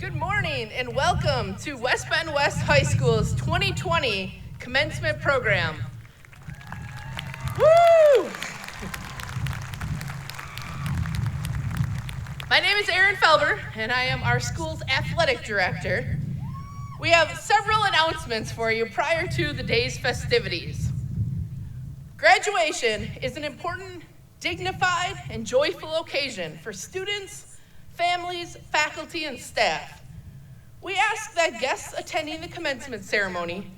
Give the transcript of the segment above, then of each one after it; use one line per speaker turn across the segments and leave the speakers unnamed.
Good morning and welcome to West Bend West High School's 2020 commencement program. Woo! My name is Erin Felber and I am our school's athletic director. We have several announcements for you prior to the day's festivities. Graduation is an important, dignified, and joyful occasion for students, families, faculty, and staff. We ask that guests attending the commencement ceremony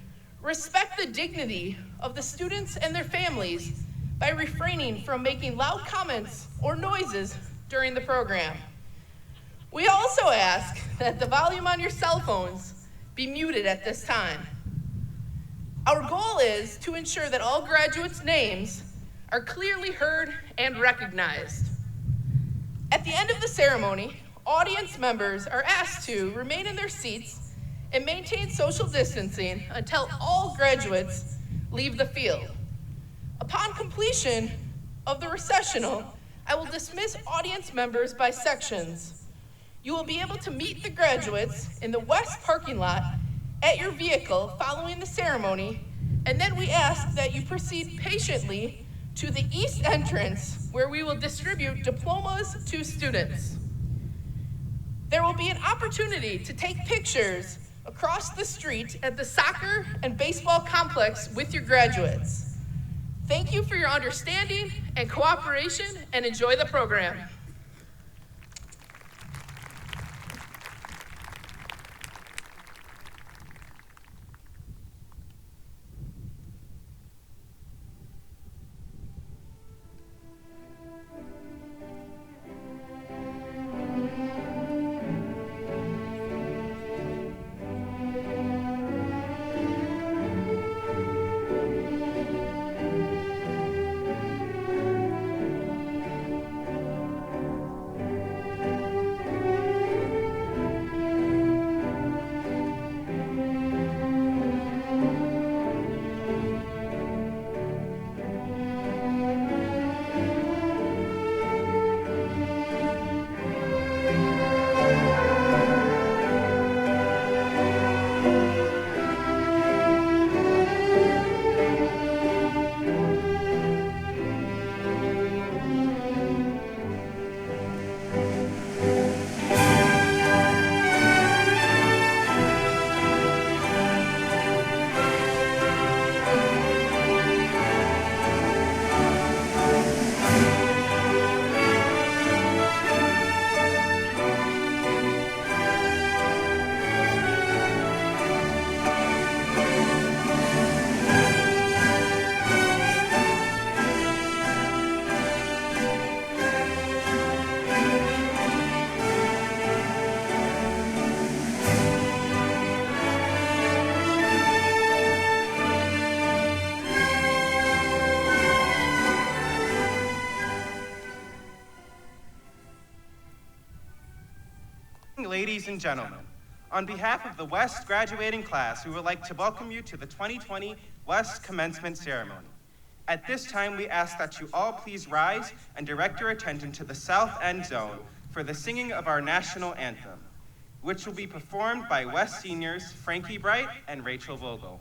respect the dignity of the students and their families by refraining from making loud comments or noises during the program. We also ask that the volume on your cell phones be muted at this time. Our goal is to ensure that all graduates' names are clearly heard and recognized. At the end of the ceremony, audience members are asked to remain in their seats and maintain social distancing until all graduates leave the field. Upon completion of the recessional, I will dismiss audience members by sections. You will be able to meet the graduates in the west parking lot at your vehicle following the ceremony, and then we ask that you proceed patiently to the east entrance where we will distribute diplomas to students. There will be an opportunity to take pictures across the street at the soccer and baseball complex with your graduates. Thank you for your understanding and cooperation, and enjoy the program.
Ladies and gentlemen, on behalf of the West graduating class, we would like to welcome you to the 2020 West Commencement Ceremony. At this time, we ask that you all please rise and direct your attention to the south end zone for the singing of our national anthem, which will be performed by West seniors Frankie Bright and Rachel Vogel.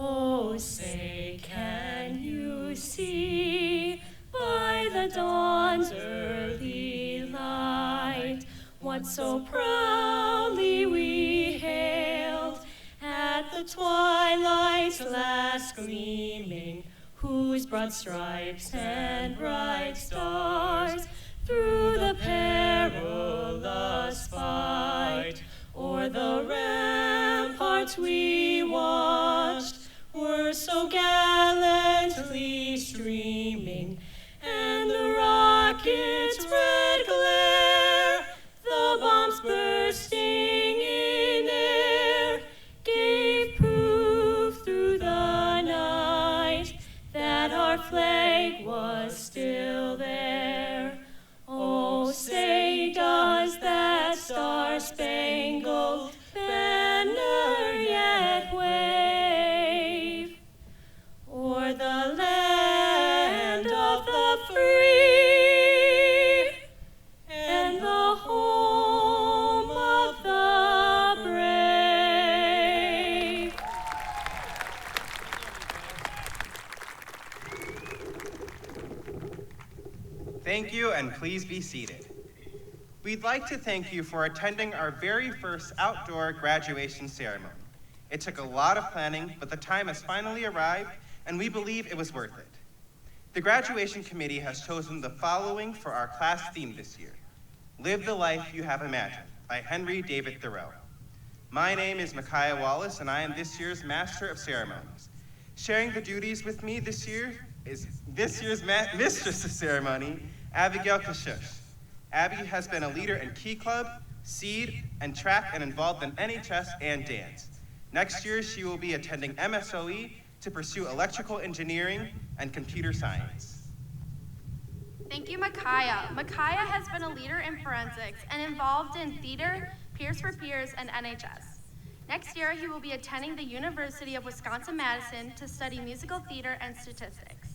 Oh, say, can you see by the dawn's early light what so proudly we hailed at the twilight's last gleaming, whose broad stripes and bright stars through the perilous fight o'er the ramparts we watched were so gallantly streaming, and the rocket's red glare, the bombs bursting in air, gave proof through the night that our flag was still there. Oh,
Thank you, and please be seated. We'd like to thank you for attending our very first outdoor graduation ceremony. It took a lot of planning, but the time has finally arrived, and we believe it was worth it. The graduation committee has chosen the following for our class theme this year: Live the Life You Have Imagined, by Henry David Thoreau. My name is Micaiah Wallace, and I am this year's Master of Ceremonies. Sharing the duties with me this year is this year's Mistress of Ceremony, Abigail Kashush. Abby has been a leader in Key Club, Seed, and track, and involved in NHS and dance. Next year, she will be attending MSOE to pursue electrical engineering and computer science.
Thank you, Micaiah. Micaiah has been a leader in forensics and involved in theater, Peers for Peers, and NHS. Next year, he will be attending the University of Wisconsin-Madison to study musical theater and statistics.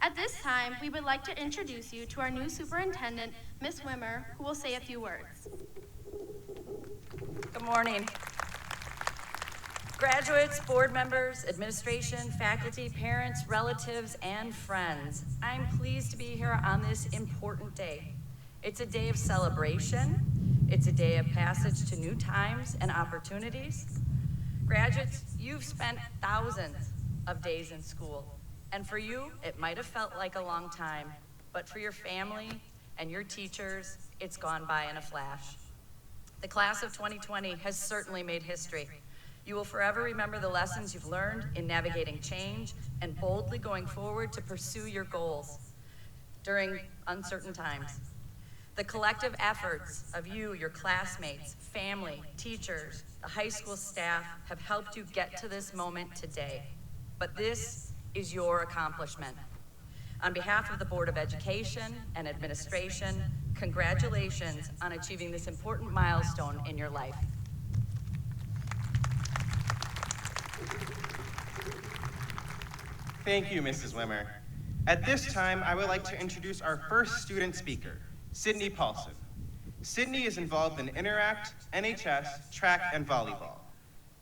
At this time, we would like to introduce you to our new superintendent, Ms. Wimmer, who will say a few words.
Good morning. Graduates, board members, administration, faculty, parents, relatives, and friends, I'm pleased to be here on this important day. It's a day of celebration. It's a day of passage to new times and opportunities. Graduates, you've spent thousands of days in school, and for you, it might have felt like a long time, but for your family and your teachers, it's gone by in a flash. The class of 2020 has certainly made history. You will forever remember the lessons you've learned in navigating change and boldly going forward to pursue your goals during uncertain times. The collective efforts of you, your classmates, family, teachers, the high school staff have helped you get to this moment today. But this is your accomplishment. On behalf of the Board of Education and Administration, congratulations on achieving this important milestone in your life.
Thank you, Mrs. Wimmer. At this time, I would like to introduce our first student speaker, Sydney Paulson. Sydney is involved in Interact, NHS, track, and volleyball.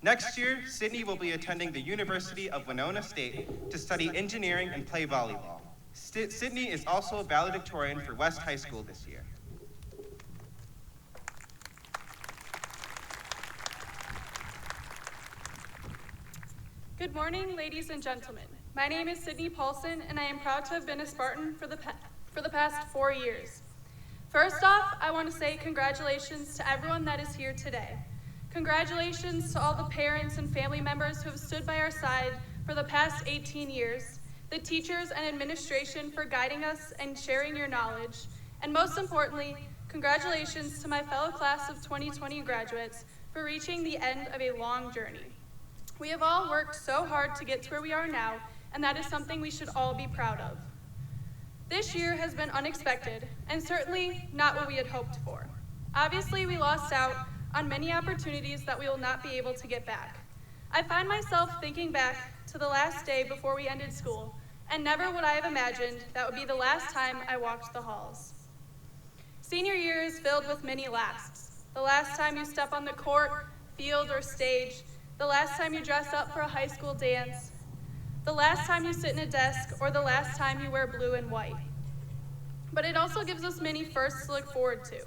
Next year, Sydney will be attending the University of Winona State to study engineering and play volleyball. Sydney is also a valedictorian for West High School this year.
Good morning, ladies and gentlemen. My name is Sydney Paulson, and I am proud to have been a Spartan for the past 4 years. First off, I want to say congratulations to everyone that is here today. Congratulations to all the parents and family members who have stood by our side for the past 18 years, the teachers and administration for guiding us and sharing your knowledge, and most importantly, congratulations to my fellow class of 2020 graduates for reaching the end of a long journey. We have all worked so hard to get to where we are now, and that is something we should all be proud of. This year has been unexpected, and certainly not what we had hoped for. Obviously, we lost out on many opportunities that we will not be able to get back. I find myself thinking back to the last day before we ended school, and never would I have imagined that would be the last time I walked the halls. Senior year is filled with many lasts. The last time you step on the court, field, or stage, the last time you dress up for a high school dance, the last time you sit in a desk, or the last time you wear blue and white. But it also gives us many firsts to look forward to.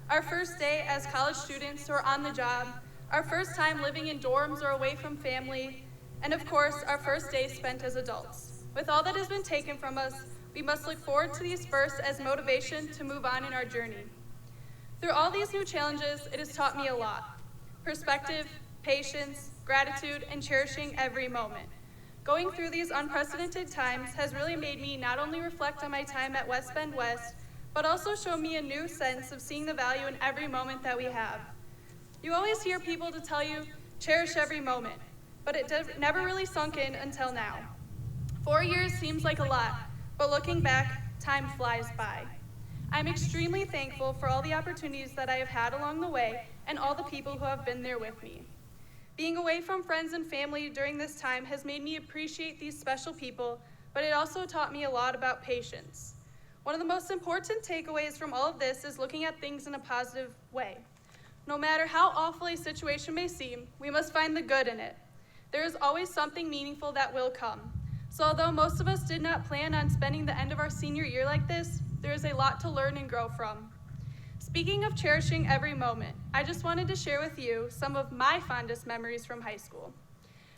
Our first day as college students or on the job, our first time living in dorms or away from family, and of course, our first day spent as adults. With all that has been taken from us, we must look forward to these firsts as motivation to move on in our journey. Through all these new challenges, it has taught me a lot: perspective, patience, gratitude, and cherishing every moment. Going through these unprecedented times has really made me not only reflect on my time at West Bend West, but also show me a new sense of seeing the value in every moment that we have. You always hear people to tell you, cherish every moment, but it never really sunk in until now. 4 years seems like a lot, but looking back, time flies by. I'm extremely thankful for all the opportunities that I have had along the way and all the people who have been there with me. Being away from friends and family during this time has made me appreciate these special people, but it also taught me a lot about patience. One of the most important takeaways from all of this is looking at things in a positive way. No matter how awful a situation may seem, we must find the good in it. There is always something meaningful that will come. So although most of us did not plan on spending the end of our senior year like this, there is a lot to learn and grow from. Speaking of cherishing every moment, I just wanted to share with you some of my fondest memories from high school.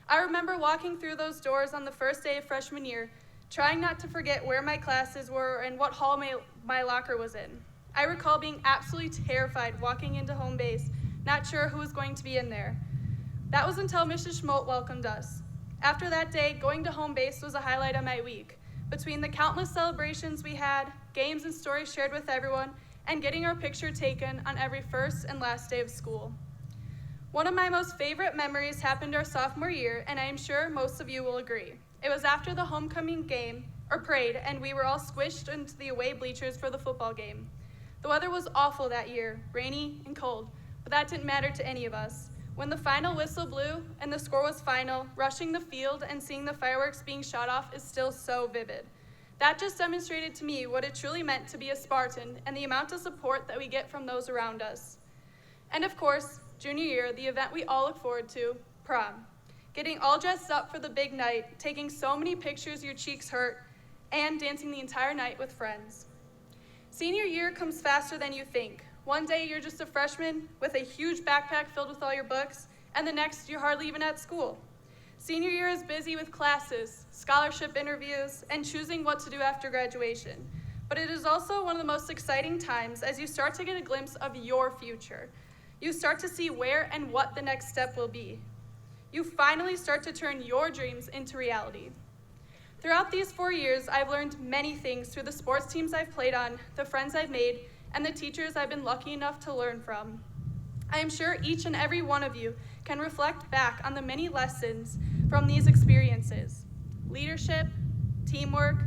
I remember walking through those doors on the first day of freshman year, trying not to forget where my classes were and what hall my locker was in. I recall being absolutely terrified walking into home base, not sure who was going to be in there. That was until Mrs. Schmolt welcomed us. After that day, going to home base was a highlight of my week. Between the countless celebrations we had, games and stories shared with everyone, and getting our picture taken on every first and last day of school. One of my most favorite memories happened our sophomore year, and I am sure most of you will agree. It was after the homecoming game, or parade, and we were all squished into the away bleachers for the football game. The weather was awful that year, rainy and cold, but that didn't matter to any of us. When the final whistle blew and the score was final, rushing the field and seeing the fireworks being shot off is still so vivid. That just demonstrated to me what it truly meant to be a Spartan and the amount of support that we get from those around us. And of course, junior year, the event we all look forward to, prom. Getting all dressed up for the big night, taking so many pictures your cheeks hurt, and dancing the entire night with friends. Senior year comes faster than you think. One day you're just a freshman with a huge backpack filled with all your books, and the next you're hardly even at school. Senior year is busy with classes, scholarship interviews, and choosing what to do after graduation. But it is also one of the most exciting times as you start to get a glimpse of your future. You start to see where and what the next step will be. You finally start to turn your dreams into reality. Throughout these 4 years, I've learned many things through the sports teams I've played on, the friends I've made, and the teachers I've been lucky enough to learn from. I am sure each and every one of you can reflect back on the many lessons from these experiences: leadership, teamwork,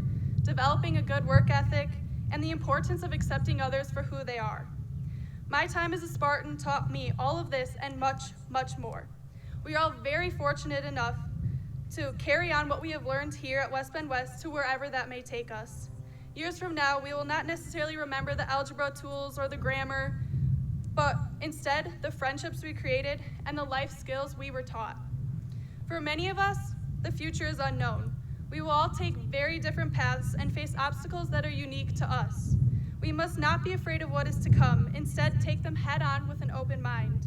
developing a good work ethic, and the importance of accepting others for who they are. My time as a Spartan taught me all of this and much, much more. We are all very fortunate enough to carry on what we have learned here at West Bend West to wherever that may take us. Years from now, we will not necessarily remember the algebra tools or the grammar, but instead the friendships we created and the life skills we were taught. For many of us, the future is unknown. We will all take very different paths and face obstacles that are unique to us. We must not be afraid of what is to come, instead take them head on with an open mind.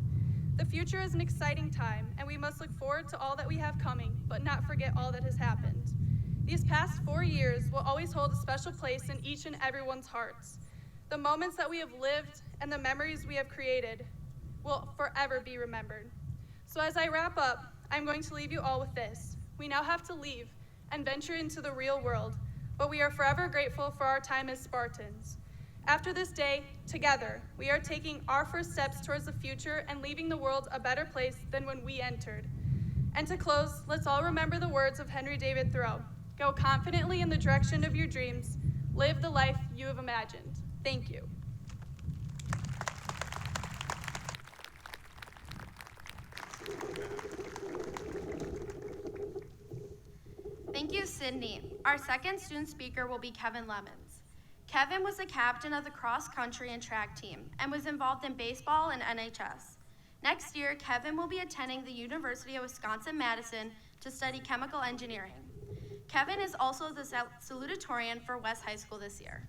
The future is an exciting time, and we must look forward to all that we have coming, but not forget all that has happened. These past 4 years will always hold a special place in each and everyone's hearts. The moments that we have lived and the memories we have created will forever be remembered. So as I wrap up, I'm going to leave you all with this. We now have to leave and venture into the real world, but we are forever grateful for our time as Spartans. After this day, together, we are taking our first steps towards the future and leaving the world a better place than when we entered. And to close, let's all remember the words of Henry David Thoreau. Go confidently in the direction of your dreams. Live the life you have imagined. Thank you.
Thank you, Sydney. Our second student speaker will be Kevin Lemons. Kevin was the captain of the cross-country and track team and was involved in baseball and NHS. Next year, Kevin will be attending the University of Wisconsin-Madison to study chemical engineering. Kevin is also the salutatorian for West High School this year.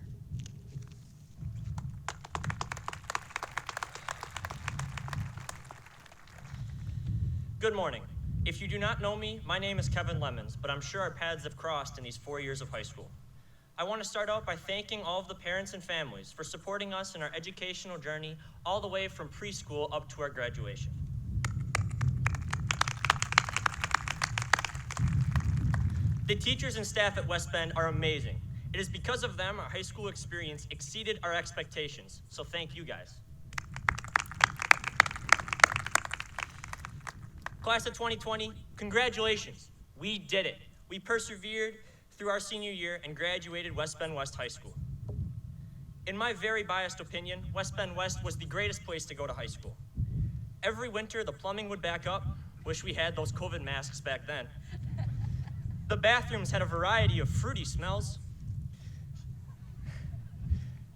Good morning. If you do not know me, my name is Kevin Lemons, but I'm sure our paths have crossed in these 4 years of high school. I want to start out by thanking all of the parents and families for supporting us in our educational journey all the way from preschool up to our graduation. The teachers and staff at West Bend are amazing. It is because of them our high school experience exceeded our expectations, so thank you guys. Class of 2020, congratulations. We did it. We persevered through our senior year and graduated West Bend West High School. In my very biased opinion, West Bend West was the greatest place to go to high school. Every winter, the plumbing would back up. Wish we had those COVID masks back then. The bathrooms had a variety of fruity smells.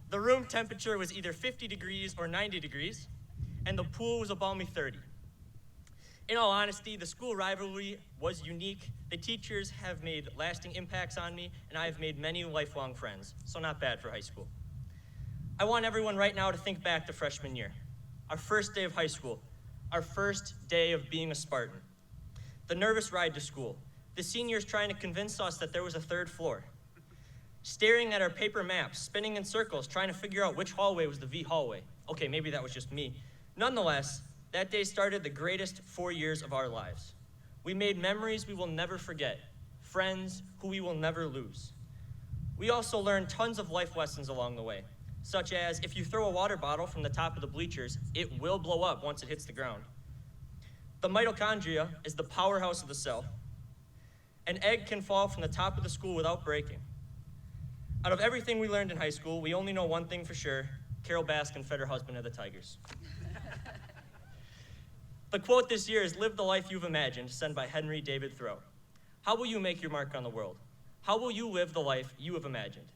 The room temperature was either 50 degrees or 90 degrees, and the pool was a balmy 30. In all honesty, the school rivalry was unique. The teachers have made lasting impacts on me, and I have made many lifelong friends, so not bad for high school. I want everyone right now to think back to freshman year, our first day of high school, our first day of being a Spartan. The nervous ride to school, the seniors trying to convince us that there was a third floor, staring at our paper maps, spinning in circles, trying to figure out which hallway was the V hallway. Okay, maybe that was just me. Nonetheless, that day started the greatest 4 years of our lives. We made memories we will never forget, friends who we will never lose. We also learned tons of life lessons along the way, such as if you throw a water bottle from the top of the bleachers, it will blow up once it hits the ground. The mitochondria is the powerhouse of the cell. An egg can fall from the top of the school without breaking. Out of everything we learned in high school, we only know one thing for sure: Carol Baskin fed her husband to the tigers. The quote this year is "Live the life you've imagined," sent by Henry David Thoreau. How will you make your mark on the world? How will you live the life you have imagined?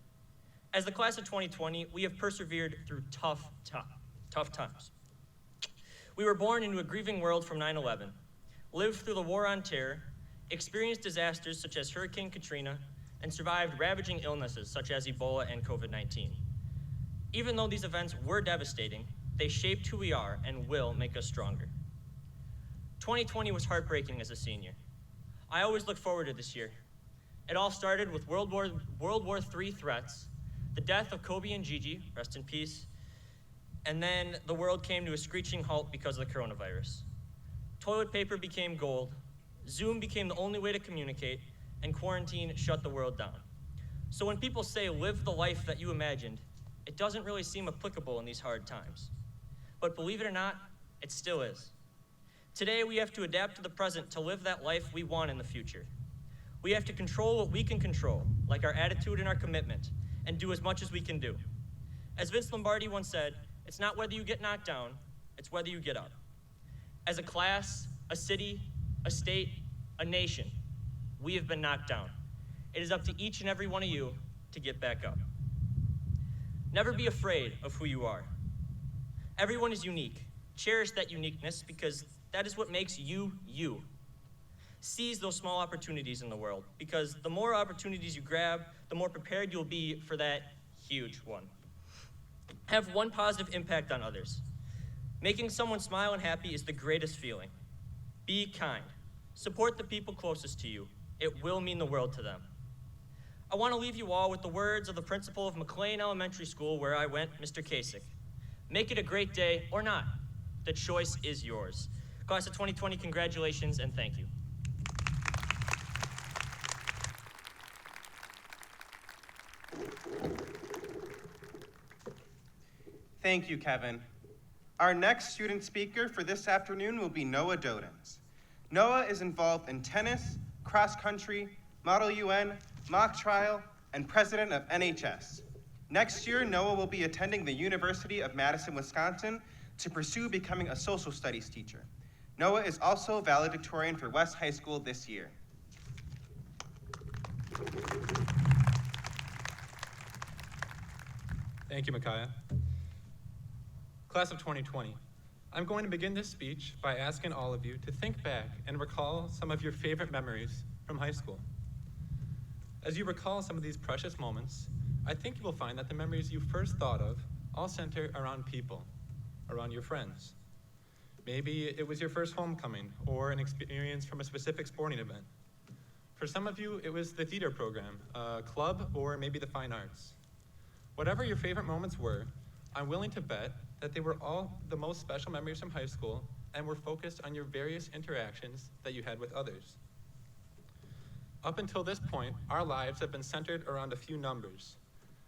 As the class of 2020, we have persevered through tough times. We were born into a grieving world from 9/11, lived through the war on terror, experienced disasters such as Hurricane Katrina, and survived ravaging illnesses such as Ebola and COVID-19. Even though these events were devastating, they shaped who we are and will make us stronger. 2020 was heartbreaking as a senior. I always look forward to this year. It all started with World War III threats, the death of Kobe and Gigi, rest in peace, and then the world came to a screeching halt because of the coronavirus. Toilet paper became gold, Zoom became the only way to communicate, and quarantine shut the world down. So when people say live the life that you imagined, it doesn't really seem applicable in these hard times. But believe it or not, it still is. Today we have to adapt to the present to live that life we want in the future. We have to control what we can control, like our attitude and our commitment, and do as much as we can do. As Vince Lombardi once said, it's not whether you get knocked down, it's whether you get up. As a class, a city, a state, a nation, we have been knocked down. It is up to each and every one of you to get back up. Never be afraid of who you are. Everyone is unique. Cherish that uniqueness because that is what makes you, you. Seize those small opportunities in the world because the more opportunities you grab, the more prepared you'll be for that huge one. Have one positive impact on others. Making someone smile and happy is the greatest feeling. Be kind. Support the people closest to you. It will mean the world to them. I want to leave you all with the words of the principal of McLean Elementary School where I went, Mr. Kasich. Make it a great day or not. The choice is yours. Class of 2020, congratulations and thank you.
Thank you, Kevin. Our next student speaker for this afternoon will be Noah Dodens. Noah is involved in tennis, cross country, Model UN, mock trial, and president of NHS. Next year, Noah will be attending the University of Madison, Wisconsin to pursue becoming a social studies teacher. Noah is also valedictorian for West High School this year.
Thank you, Micaiah. Class of 2020, I'm going to begin this speech by asking all of you to think back and recall some of your favorite memories from high school. As you recall some of these precious moments, I think you will find that the memories you first thought of all center around people, around your friends. Maybe it was your first homecoming or an experience from a specific sporting event. For some of you, it was the theater program, a club, or maybe the fine arts. Whatever your favorite moments were, I'm willing to bet that they were all the most special memories from high school and were focused on your various interactions that you had with others. Up until this point, our lives have been centered around a few numbers.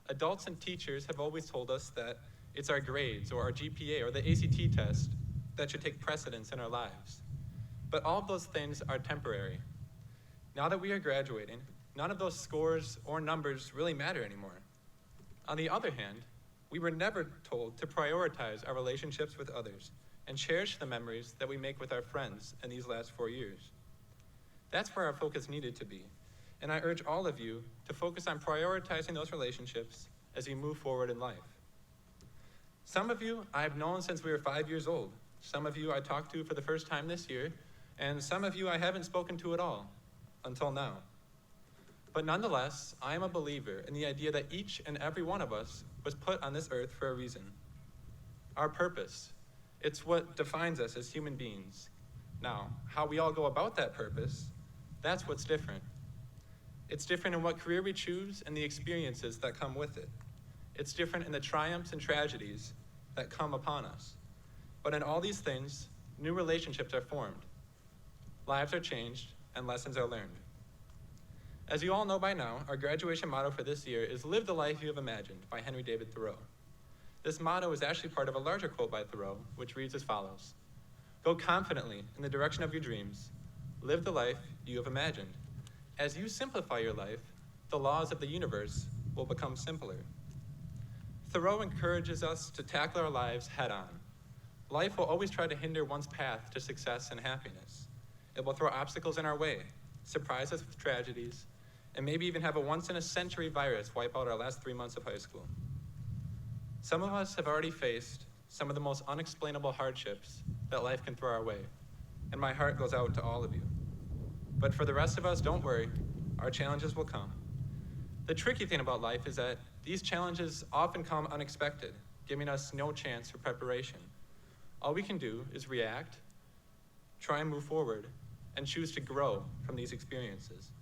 Adults and teachers have always told us that it's our grades or our GPA or the ACT test that should take precedence in our lives. But all of those things are temporary. Now that we are graduating, none of those scores or numbers really matter anymore. On the other hand, we were never told to prioritize our relationships with others and cherish the memories that we make with our friends in these last 4 years. That's where our focus needed to be, and I urge all of you to focus on prioritizing those relationships as you move forward in life. Some of you I've known since we were 5 years old. Some of you I talked to for the first time this year, and some of you I haven't spoken to at all until now. But nonetheless, I am a believer in the idea that each and every one of us was put on this earth for a reason. Our purpose, it's what defines us as human beings. Now, how we all go about that purpose, that's what's different. It's different in what career we choose and the experiences that come with it. It's different in the triumphs and tragedies that come upon us. But in all these things, new relationships are formed, lives are changed, and lessons are learned. As you all know by now, our graduation motto for this year is "Live the Life You Have Imagined" by Henry David Thoreau. This motto is actually part of a larger quote by Thoreau, which reads as follows: "Go confidently in the direction of your dreams. Live the life you have imagined. As you simplify your life, the laws of the universe will become simpler." Thoreau encourages us to tackle our lives head on. Life will always try to hinder one's path to success and happiness. It will throw obstacles in our way, surprise us with tragedies, and maybe even have a once-in-a-century virus wipe out our last 3 months of high school. Some of us have already faced some of the most unexplainable hardships that life can throw our way, and my heart goes out to all of you. But for the rest of us, don't worry, our challenges will come. The tricky thing about life is that these challenges often come unexpected, giving us no chance for preparation. All we can do is react, try and move forward, and choose to grow from these experiences.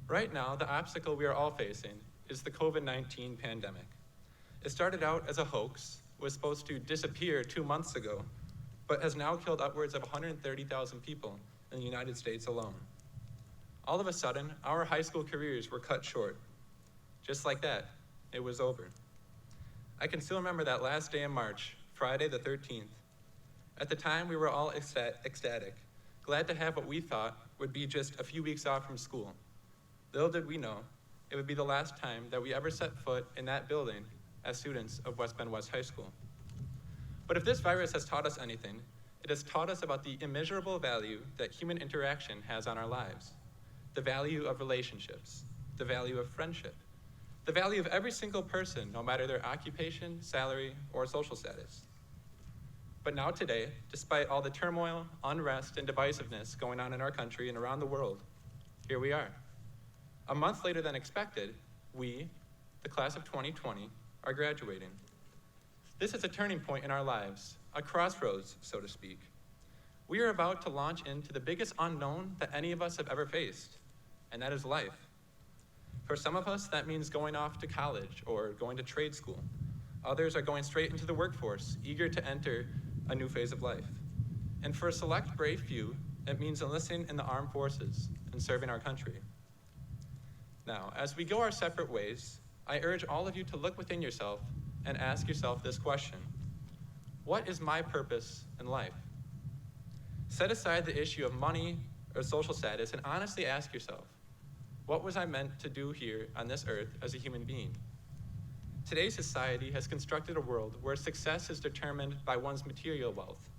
Right now, the obstacle we are all facing is the COVID-19 pandemic. It started out as a hoax, was supposed to disappear 2 months ago, but has now killed upwards of 130,000 people in the United States alone. All of a sudden, our high school careers were cut short. Just like that, it was over. I can still remember that last day in March, Friday the 13th. At the time, we were all ecstatic, glad to have what we thought would be just a few weeks off from school. Little did we know, it would be the last time that we ever set foot in that building as students of West Bend West High School. But if this virus has taught us anything, it has taught us about the immeasurable value that human interaction has on our lives, the value of relationships, the value of friendship, the value of every single person, no matter their occupation, salary, or social status. But now today, despite all the turmoil, unrest, and divisiveness going on in our country and around the world, here we are. A month later than expected, we, the class of 2020, are graduating. This is a turning point in our lives, a crossroads, so to speak. We are about to launch into the biggest unknown that any of us have ever faced, and that is life. For some of us, that means going off to college or going to trade school. Others are going straight into the workforce, eager to enter a new phase of life. And for a select brave few, it means enlisting in the armed forces and serving our country. Now, as we go our separate ways, I urge all of you to look within yourself and ask yourself this question: what is my purpose in life? Set aside the issue of money or social status and honestly ask yourself, what was I meant to do here on this earth as a human being? Today's society has constructed a world where success is determined by one's material wealth,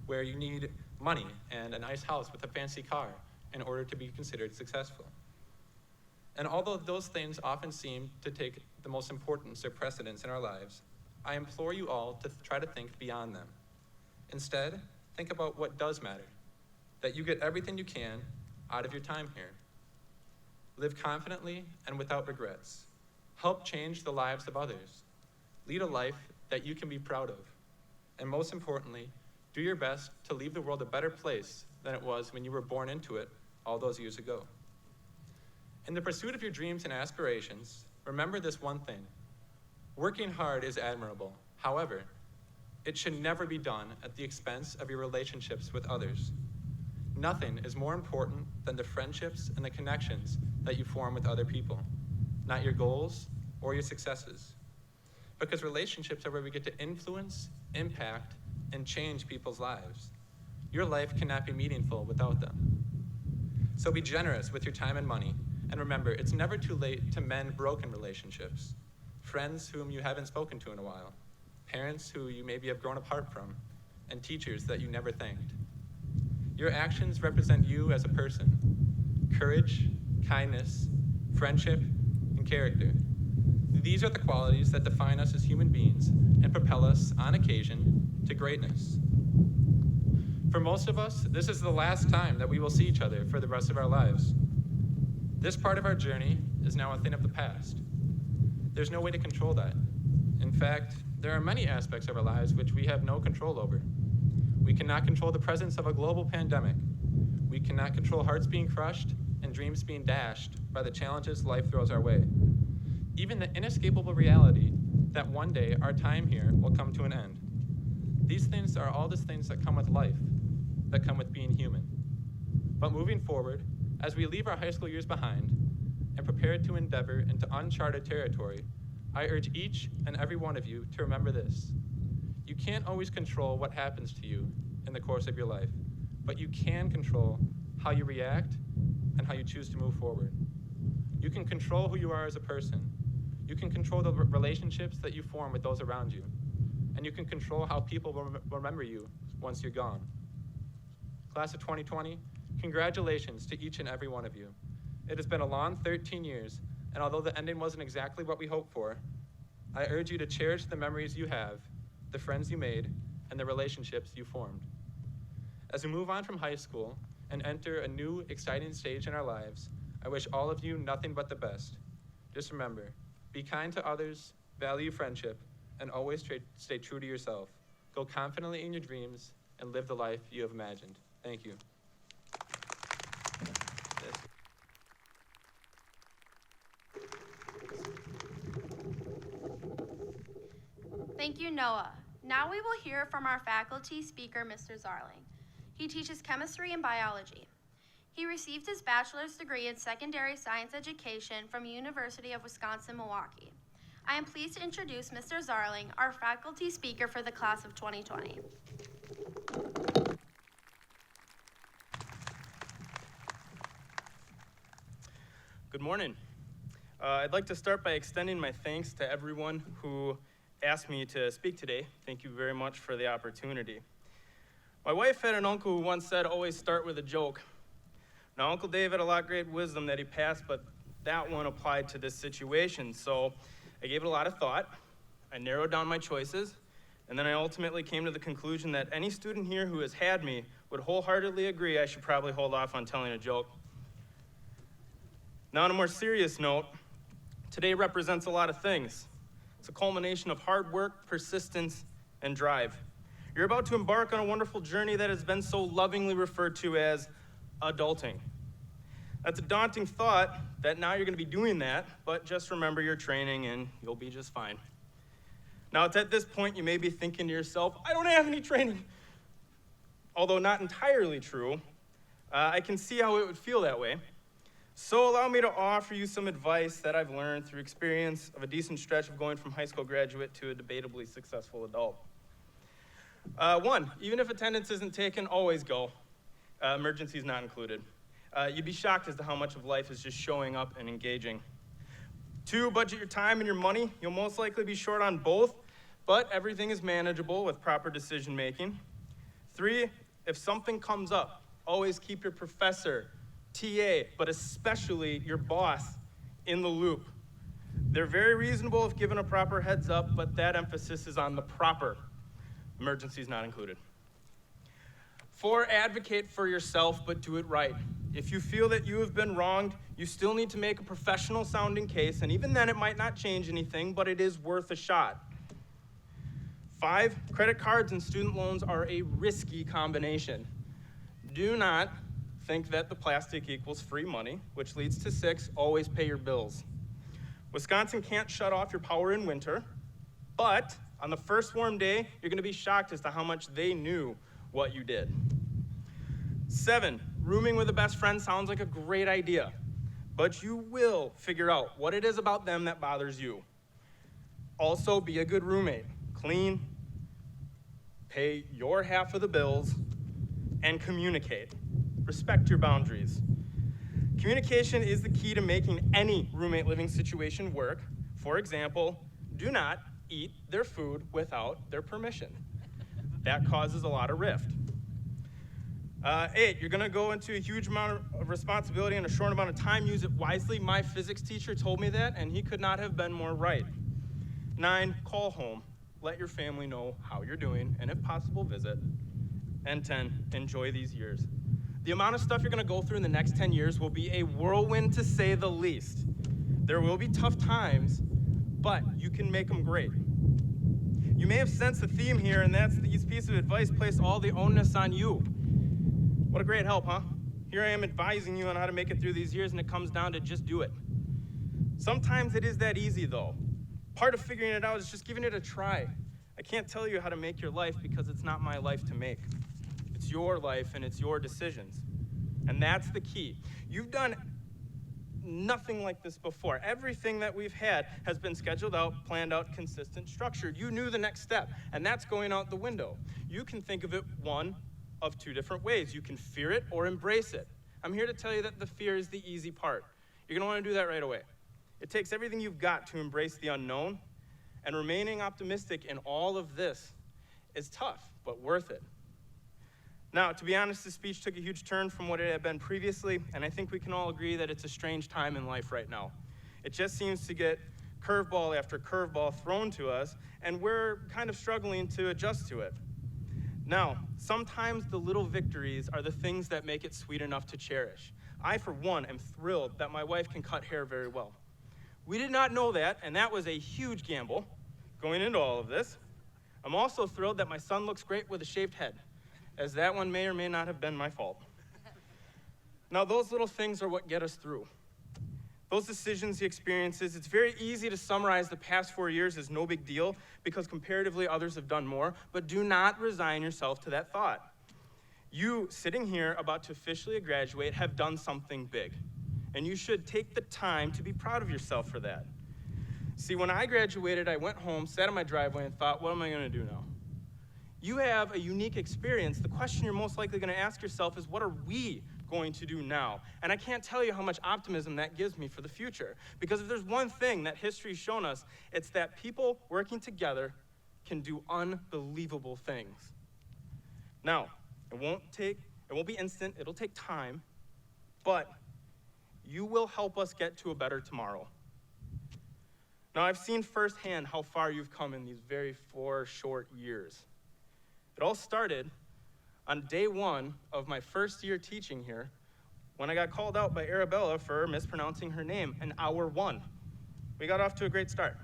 where you need money and a nice house with a fancy car in order to be considered successful. And although those things often seem to take the most importance or precedence in our lives, I implore you all to try to think beyond them. Instead, think about what does matter, that you get everything you can out of your time here. Live confidently and without regrets. Help change the lives of others. Lead a life that you can be proud of. And most importantly, do your best to leave the world a better place than it was when you were born into it all those years ago. In the pursuit of your dreams and aspirations, remember this one thing: working hard is admirable. However, it should never be done at the expense of your relationships with others. Nothing is more important than the friendships and the connections that you form with other people, not your goals or your successes. Because relationships are where we get to influence, impact, and change people's lives. Your life cannot be meaningful without them. So be generous with your time and money, and remember, it's never too late to mend broken relationships. Friends whom you haven't spoken to in a while, parents who you maybe have grown apart from, and teachers that you never thanked. Your actions represent you as a person. Courage, kindness, friendship, and character. These are the qualities that define us as human beings and propel us, on occasion, to greatness. For most of us, this is the last time that we will see each other for the rest of our lives. This part of our journey is now a thing of the past. There's no way to control that. In fact, there are many aspects of our lives which we have no control over. We cannot control the presence of a global pandemic. We cannot control hearts being crushed and dreams being dashed by the challenges life throws our way. Even the inescapable reality that one day our time here will come to an end. These things are all the things that come with life, that come with being human. But moving forward, as we leave our high school years behind and prepare to endeavor into uncharted territory, I urge each and every one of you to remember this. You can't always control what happens to you in the course of your life, but you can control how you react and how you choose to move forward. You can control who you are as a person. You can control the relationships that you form with those around you. And you can control how people will remember you once you're gone. Class of 2020, congratulations to each and every one of you. It has been a long 13 years, and although the ending wasn't exactly what we hoped for, I urge you to cherish the memories you have, the friends you made, and the relationships you formed. As we move on from high school and enter a new, exciting stage in our lives, I wish all of you nothing but the best. Just remember, be kind to others, value friendship, and always stay true to yourself. Go confidently in your dreams and live the life you have imagined. Thank you.
Thank you, Noah. Now we will hear from our faculty speaker, Mr. Zarling. He teaches chemistry and biology. He received his bachelor's degree in secondary science education from University of Wisconsin-Milwaukee. I am pleased to introduce Mr. Zarling, our faculty speaker for the class of 2020.
Good morning. I'd like to start by extending my thanks to everyone who asked me to speak today. Thank you very much for the opportunity. My wife had an uncle who once said, always start with a joke. Now, Uncle Dave had a lot of great wisdom that he passed, but that one applied to this situation. So I gave it a lot of thought. I narrowed down my choices, and then I ultimately came to the conclusion that any student here who has had me would wholeheartedly agree I should probably hold off on telling a joke. Now, on a more serious note, today represents a lot of things. It's a culmination of hard work, persistence, and drive. You're about to embark on a wonderful journey that has been so lovingly referred to as adulting. That's a daunting thought that now you're going to be doing that, but just remember your training and you'll be just fine. Now, it's at this point you may be thinking to yourself, I don't have any training. Although not entirely true, I can see how it would feel that way. So allow me to offer you some advice that I've learned through experience of a decent stretch of going from high school graduate to a debatably successful adult. One, even if attendance isn't taken, always go. Emergencies not included. You'd be shocked as to how much of life is just showing up and engaging. Two, budget your time and your money. You'll most likely be short on both, but everything is manageable with proper decision making. Three, if something comes up, always keep your professor, TA, but especially your boss in the loop. They're very reasonable if given a proper heads up, but that emphasis is on the proper. Emergencies not included. 4, advocate for yourself, but do it right. If you feel that you have been wronged, you still need to make a professional sounding case, and even then it might not change anything, but it is worth a shot. 5, credit cards and student loans are a risky combination. Do not think that the plastic equals free money, which leads to 6, always pay your bills. Wisconsin can't shut off your power in winter, but on the first warm day, you're gonna be shocked as to how much they knew what you did. 7, rooming with a best friend sounds like a great idea, but you will figure out what it is about them that bothers you. Also, be a good roommate. Clean, pay your half of the bills, and communicate. Respect your boundaries. Communication is the key to making any roommate living situation work. For example, do not eat their food without their permission. That causes a lot of rift. 8, you're gonna go into a huge amount of responsibility in a short amount of time. Use it wisely. My physics teacher told me that, and he could not have been more right. 9, call home. Let your family know how you're doing, and if possible, visit. And 10, enjoy these years. The amount of stuff you're gonna go through in the next 10 years will be a whirlwind to say the least. There will be tough times, but you can make them great. You may have sensed the theme here, and that's these pieces of advice place all the onus on you. What a great help, huh? Here I am advising you on how to make it through these years, and it comes down to just do it. Sometimes it is that easy, though. Part of figuring it out is just giving it a try. I can't tell you how to make your life because it's not my life to make. It's your life and it's your decisions. And that's the key. You've done nothing like this before. Everything that we've had has been scheduled out, planned out, consistent, structured. You knew the next step, and that's going out the window. You can think of it one of two different ways. You can fear it or embrace it. I'm here to tell you that the fear is the easy part. You're gonna wanna do that right away. It takes everything you've got to embrace the unknown, and remaining optimistic in all of this is tough, but worth it. Now, to be honest, this speech took a huge turn from what it had been previously, and I think we can all agree that it's a strange time in life right now. It just seems to get curveball after curveball thrown to us, and we're kind of struggling to adjust to it. Now, sometimes the little victories are the things that make it sweet enough to cherish. I, for one, am thrilled that my wife can cut hair very well. We did not know that, and that was a huge gamble going into all of this. I'm also thrilled that my son looks great with a shaved head, as that one may or may not have been my fault. Now, those little things are what get us through. Those decisions, the experiences, it's very easy to summarize the past 4 years as no big deal because comparatively others have done more, but do not resign yourself to that thought. You, sitting here about to officially graduate, have done something big, and you should take the time to be proud of yourself for that. See, when I graduated, I went home, sat in my driveway, and thought, what am I gonna do now? You have a unique experience. The question you're most likely gonna ask yourself is, what are we going to do now? And I can't tell you how much optimism that gives me for the future. Because if there's one thing that history's shown us, it's that people working together can do unbelievable things. Now, it won't be instant, it'll take time, but you will help us get to a better tomorrow. Now, I've seen firsthand how far you've come in these very 4 short years. It all started on day 1 of my first year teaching here, when I got called out by Arabella for mispronouncing her name in hour 1. We got off to a great start.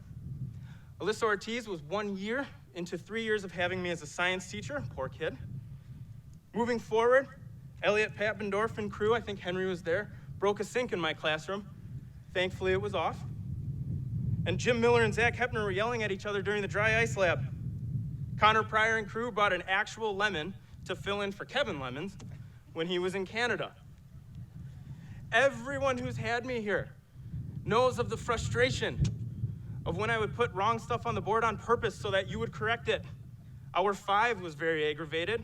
Alyssa Ortiz was 1 year into 3 years of having me as a science teacher, poor kid. Moving forward, Elliot Pappendorf and crew, I think Henry was there, broke a sink in my classroom. Thankfully, it was off. And Jim Miller and Zach Hepner were yelling at each other during the dry ice lab. Connor Pryor and crew brought an actual lemon to fill in for Kevin Lemons when he was in Canada. Everyone who's had me here knows of the frustration of when I would put wrong stuff on the board on purpose so that you would correct it. Hour 5 was very aggravated,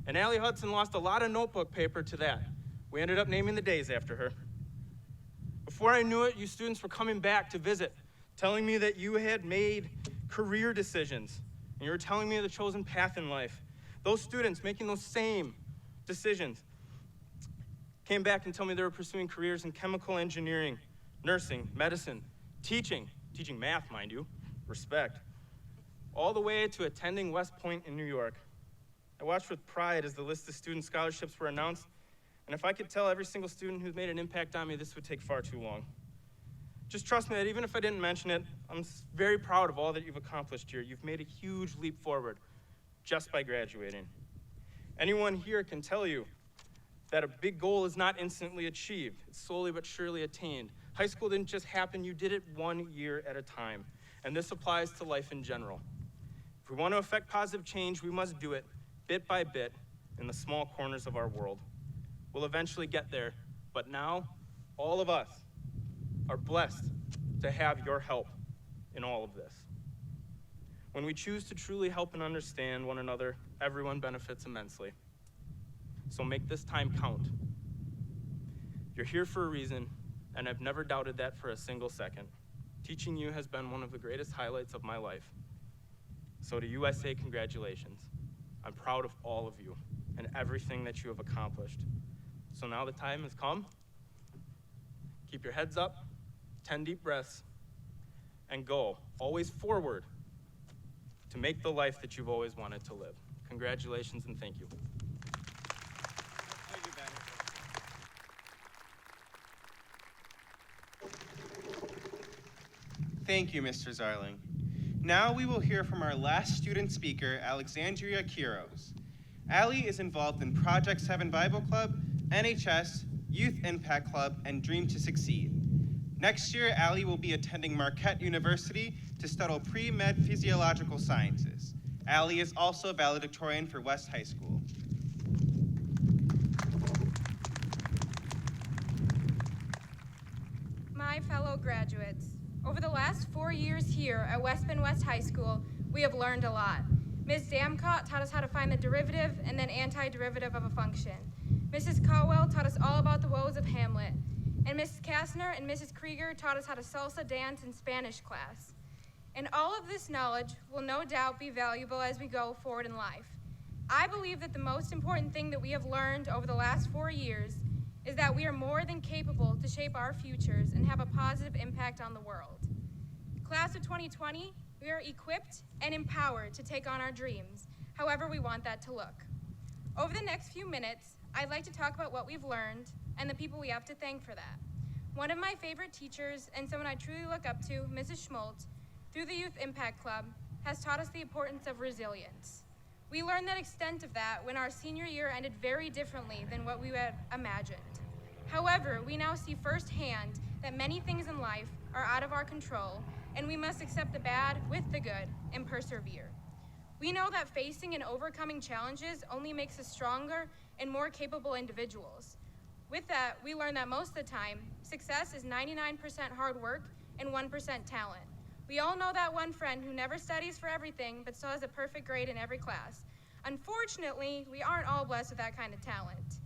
and Allie Hudson lost a lot of notebook paper to that. We ended up naming the days after her. Before I knew it, you students were coming back to visit, telling me that you had made career decisions, and you were telling me the chosen path in life. Those students making those same decisions came back and told me they were pursuing careers in chemical engineering, nursing, medicine, teaching math, mind you, respect, all the way to attending West Point in New York. I watched with pride as the list of student scholarships were announced, and if I could tell every single student who's made an impact on me, this would take far too long. Just trust me that even if I didn't mention it, I'm very proud of all that you've accomplished here. You've made a huge leap forward just by graduating. Anyone here can tell you that a big goal is not instantly achieved. It's slowly but surely attained. High school didn't just happen, you did it 1 year at a time. And this applies to life in general. If we want to affect positive change, we must do it bit by bit in the small corners of our world. We'll eventually get there, but now, all of us are blessed to have your help in all of this. When we choose to truly help and understand one another, everyone benefits immensely. So make this time count. You're here for a reason, and I've never doubted that for a single second. Teaching you has been one of the greatest highlights of my life. So to you, I say congratulations. I'm proud of all of you and everything that you have accomplished. So now the time has come. Keep your heads up, 10 deep breaths, and go, always forward, to make the life that you've always wanted to live. Congratulations and thank you.
Thank you, Ben. Thank you, Mr. Zarling. Now we will hear from our last student speaker, Alexandria Quiros. Allie is involved in Project 7 Bible Club, NHS, Youth Impact Club, and Dream to Succeed. Next year, Allie will be attending Marquette University to study pre-med physiological sciences. Allie is also valedictorian for West High School.
My fellow graduates, over the last 4 years here at West Bend West High School, we have learned a lot. Ms. Damcott taught us how to find the derivative and then antiderivative of a function. Mrs. Caldwell taught us all about the woes of Hamlet. And Mrs. Kastner and Mrs. Krieger taught us how to salsa dance in Spanish class. And all of this knowledge will no doubt be valuable as we go forward in life. I believe that the most important thing that we have learned over the last 4 years is that we are more than capable to shape our futures and have a positive impact on the world. Class of 2020, we are equipped and empowered to take on our dreams, however we want that to look. Over the next few minutes, I'd like to talk about what we've learned and the people we have to thank for that. One of my favorite teachers and someone I truly look up to, Mrs. Schmoltz, through the Youth Impact Club, has taught us the importance of resilience. We learned the extent of that when our senior year ended very differently than what we had imagined. However, we now see firsthand that many things in life are out of our control, and we must accept the bad with the good and persevere. We know that facing and overcoming challenges only makes us stronger and more capable individuals. With that, we learn that most of the time, success is 99% hard work and 1% talent. We all know that one friend who never studies for everything but still has a perfect grade in every class. Unfortunately, we aren't all blessed with that kind of talent.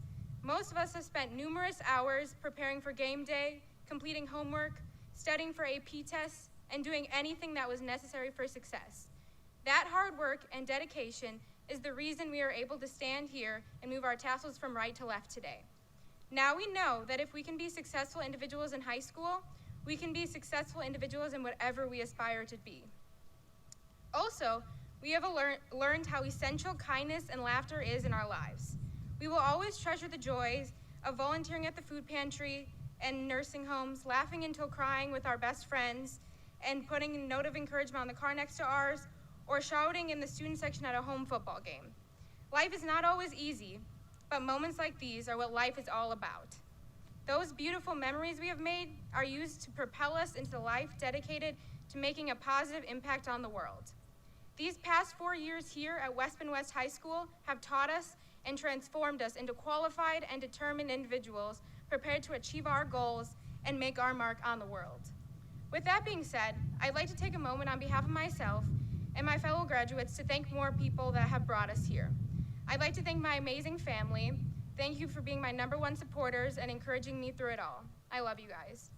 Most of us have spent numerous hours preparing for game day, completing homework, studying for AP tests, and doing anything that was necessary for success. That hard work and dedication is the reason we are able to stand here and move our tassels from right to left today. Now we know that if we can be successful individuals in high school, we can be successful individuals in whatever we aspire to be. Also, we have learned how essential kindness and laughter is in our lives. We will always treasure the joys of volunteering at the food pantry and nursing homes, laughing until crying with our best friends, and putting a note of encouragement on the car next to ours, or shouting in the student section at a home football game. Life is not always easy, but moments like these are what life is all about. Those beautiful memories we have made are used to propel us into the life dedicated to making a positive impact on the world. These past 4 years here at West Bend West High School have taught us and transformed us into qualified and determined individuals prepared to achieve our goals and make our mark on the world. With that being said, I'd like to take a moment on behalf of myself and my fellow graduates to thank more people that have brought us here. I'd like to thank my amazing family. Thank you for being my #1 supporters and encouraging me through it all. I love you guys.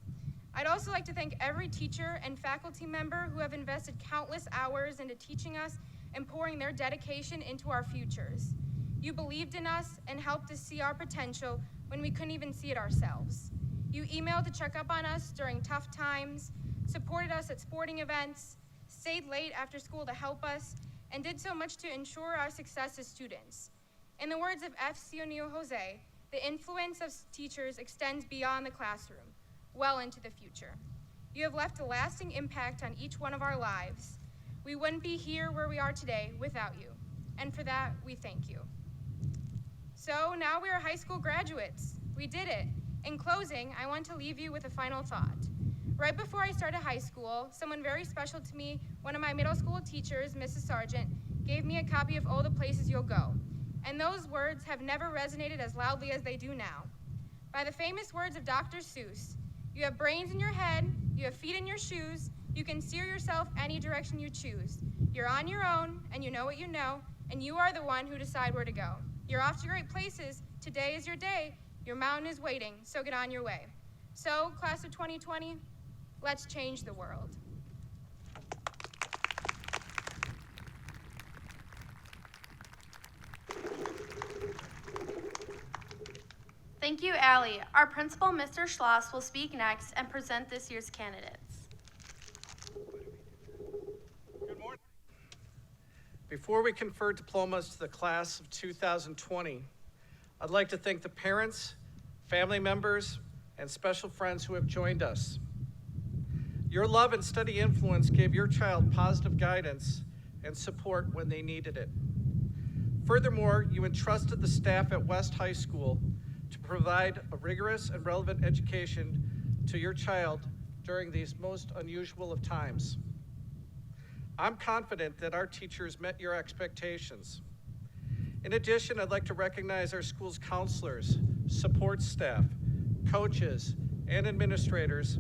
I'd also like to thank every teacher and faculty member who have invested countless hours into teaching us and pouring their dedication into our futures. You believed in us and helped us see our potential when we couldn't even see it ourselves. You emailed to check up on us during tough times, supported us at sporting events, stayed late after school to help us, and did so much to ensure our success as students. In the words of F.C. O'Neill Jose, the influence of teachers extends beyond the classroom, well into the future. You have left a lasting impact on each one of our lives. We wouldn't be here where we are today without you, and for that, we thank you. So now we are high school graduates. We did it. In closing, I want to leave you with a final thought. Right before I started high school, someone very special to me, one of my middle school teachers, Mrs. Sargent, gave me a copy of All the Places You'll Go. And those words have never resonated as loudly as they do now. By the famous words of Dr. Seuss, you have brains in your head, you have feet in your shoes, you can steer yourself any direction you choose. You're on your own, and you know what you know, and you are the one who decide where to go. You're off to great places. Today is your day. Your mountain is waiting, so get on your way. So, class of 2020, let's change the world.
Thank you, Allie. Our principal, Mr. Schloss, will speak next and present this year's candidates.
Good morning. Before we confer diplomas to the class of 2020, I'd like to thank the parents, family members, and special friends who have joined us. Your love and steady influence gave your child positive guidance and support when they needed it. Furthermore, you entrusted the staff at West High School to provide a rigorous and relevant education to your child during these most unusual of times. I'm confident that our teachers met your expectations. In addition, I'd like to recognize our school's counselors, support staff, coaches, and administrators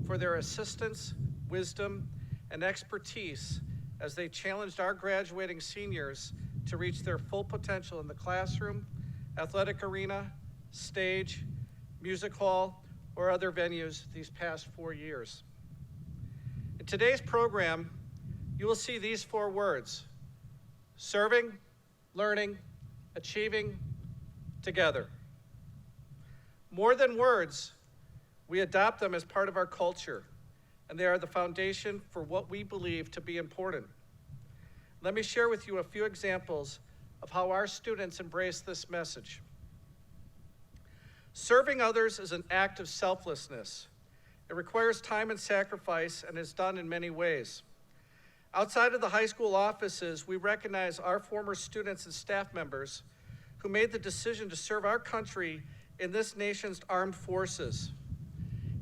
for their assistance, wisdom, and expertise as they challenged our graduating seniors to reach their full potential in the classroom, athletic arena, stage, music hall, or other venues these past 4 years. In today's program, you will see these 4 words: serving, learning, achieving, together. More than words, we adopt them as part of our culture, and they are the foundation for what we believe to be important. Let me share with you a few examples of how our students embrace this message. Serving others is an act of selflessness. It requires time and sacrifice and is done in many ways. Outside of the high school offices, we recognize our former students and staff members who made the decision to serve our country in this nation's armed forces.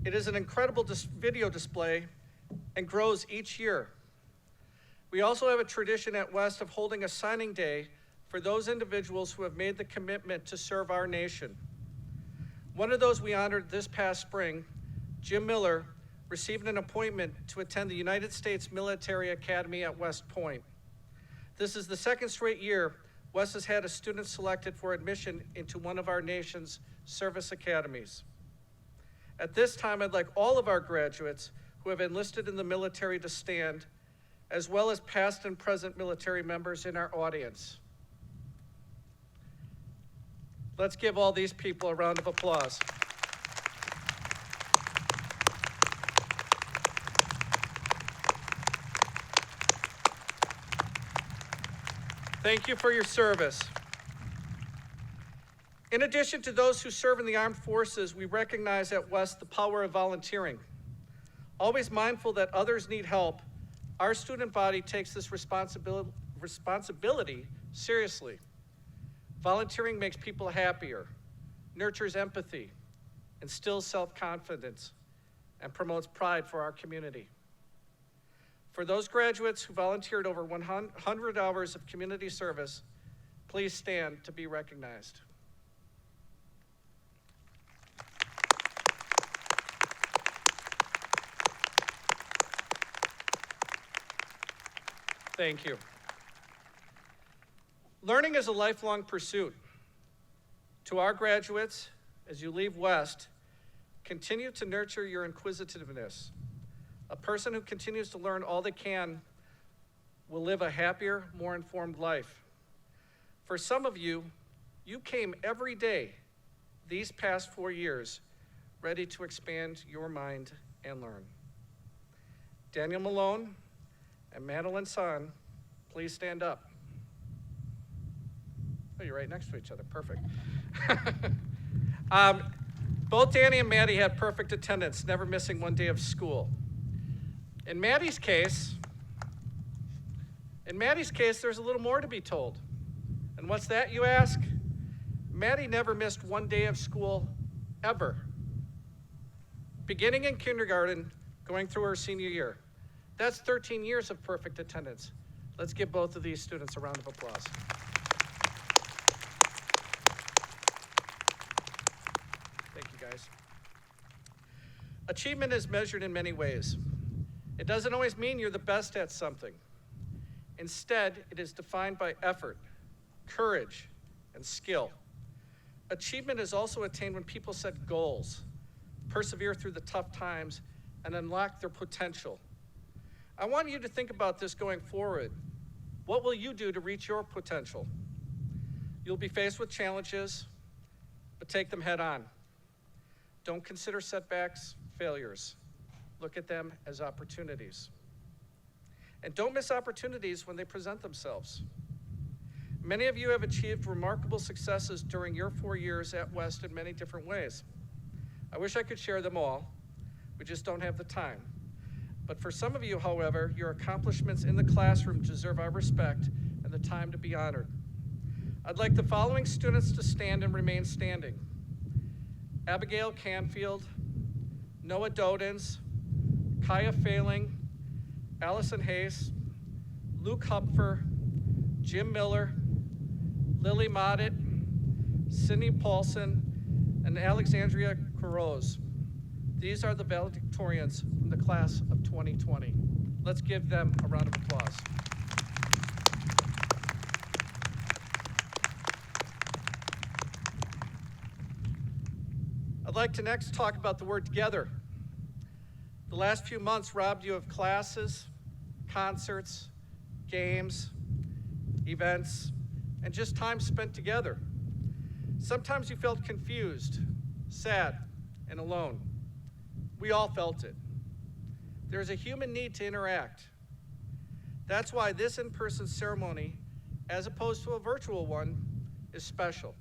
It is an incredible video display and grows each year. We also have a tradition at West of holding a signing day for those individuals who have made the commitment to serve our nation. One of those we honored this past spring, Jim Miller, received an appointment to attend the United States Military Academy at West Point. This is the second straight year West has had a student selected for admission into one of our nation's service academies. At this time, I'd like all of our graduates who have enlisted in the military to stand, as well as past and present military members in our audience. Let's give all these people a round of applause. Thank you for your service. In addition to those who serve in the armed forces, we recognize at West the power of volunteering. Always mindful that others need help, our student body takes this responsibility seriously. Volunteering makes people happier, nurtures empathy, instills self-confidence, and promotes pride for our community. For those graduates who volunteered over 100 hours of community service, please stand to be recognized. Thank you. Learning is a lifelong pursuit. To our graduates, as you leave West, continue to nurture your inquisitiveness. A person who continues to learn all they can will live a happier, more informed life. For some of you, you came every day these past 4 years ready to expand your mind and learn. Daniel Malone and Madeline Son, please stand up. Oh, you're right next to each other, perfect. Both Danny and Maddie had perfect attendance, never missing one day of school. In Maddie's case, there's a little more to be told. And what's that, you ask? Maddie never missed one day of school, ever. Beginning in kindergarten, going through her senior year. That's 13 years of perfect attendance. Let's give both of these students a round of applause. Thank you, guys. Achievement is measured in many ways. It doesn't always mean you're the best at something. Instead, it is defined by effort, courage, and skill. Achievement is also attained when people set goals, persevere through the tough times, and unlock their potential. I want you to think about this going forward. What will you do to reach your potential? You'll be faced with challenges, but take them head on. Don't consider setbacks failures. Look at them as opportunities. And don't miss opportunities when they present themselves. Many of you have achieved remarkable successes during your 4 years at West in many different ways. I wish I could share them all. We just don't have the time. But for some of you, however, your accomplishments in the classroom deserve our respect and the time to be honored. I'd like the following students to stand and remain standing: Abigail Canfield, Noah Dodens, Kaya Failing, Allison Hayes, Luke Hupfer, Jim Miller, Lily Moddet, Sydney Paulson, and Alexandria Carroz. These are the valedictorians from the class of 2020. Let's give them a round of applause. I'd like to next talk about the word together. The last few months robbed you of classes, concerts, games, events, and just time spent together. Sometimes you felt confused, sad, and alone. We all felt it. There's a human need to interact. That's why this in-person ceremony, as opposed to a virtual one, is special.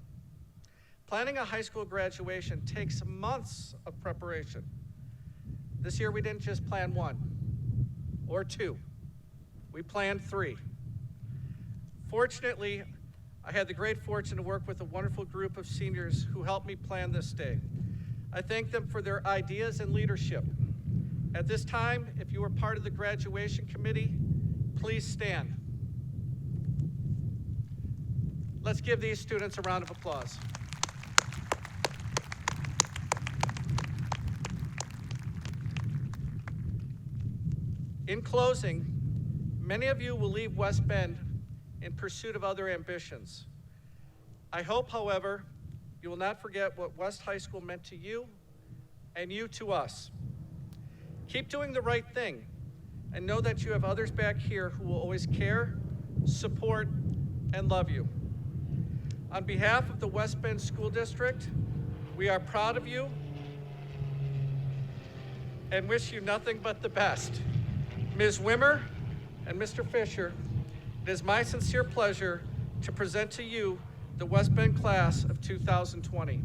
Planning a high school graduation takes months of preparation. This year we didn't just plan 1 or 2, we planned 3. Fortunately, I had the great fortune to work with a wonderful group of seniors who helped me plan this day. I thank them for their ideas and leadership. At this time, if you were part of the graduation committee, please stand. Let's give these students a round of applause. In closing, many of you will leave West Bend in pursuit of other ambitions. I hope, however, you will not forget what West High School meant to you and you to us. Keep doing the right thing and know that you have others back here who will always care, support, and love you. On behalf of the West Bend School District, we are proud of you and wish you nothing but the best. Ms. Wimmer and Mr. Fisher, it is my sincere pleasure to present to you the West Bend class of 2020.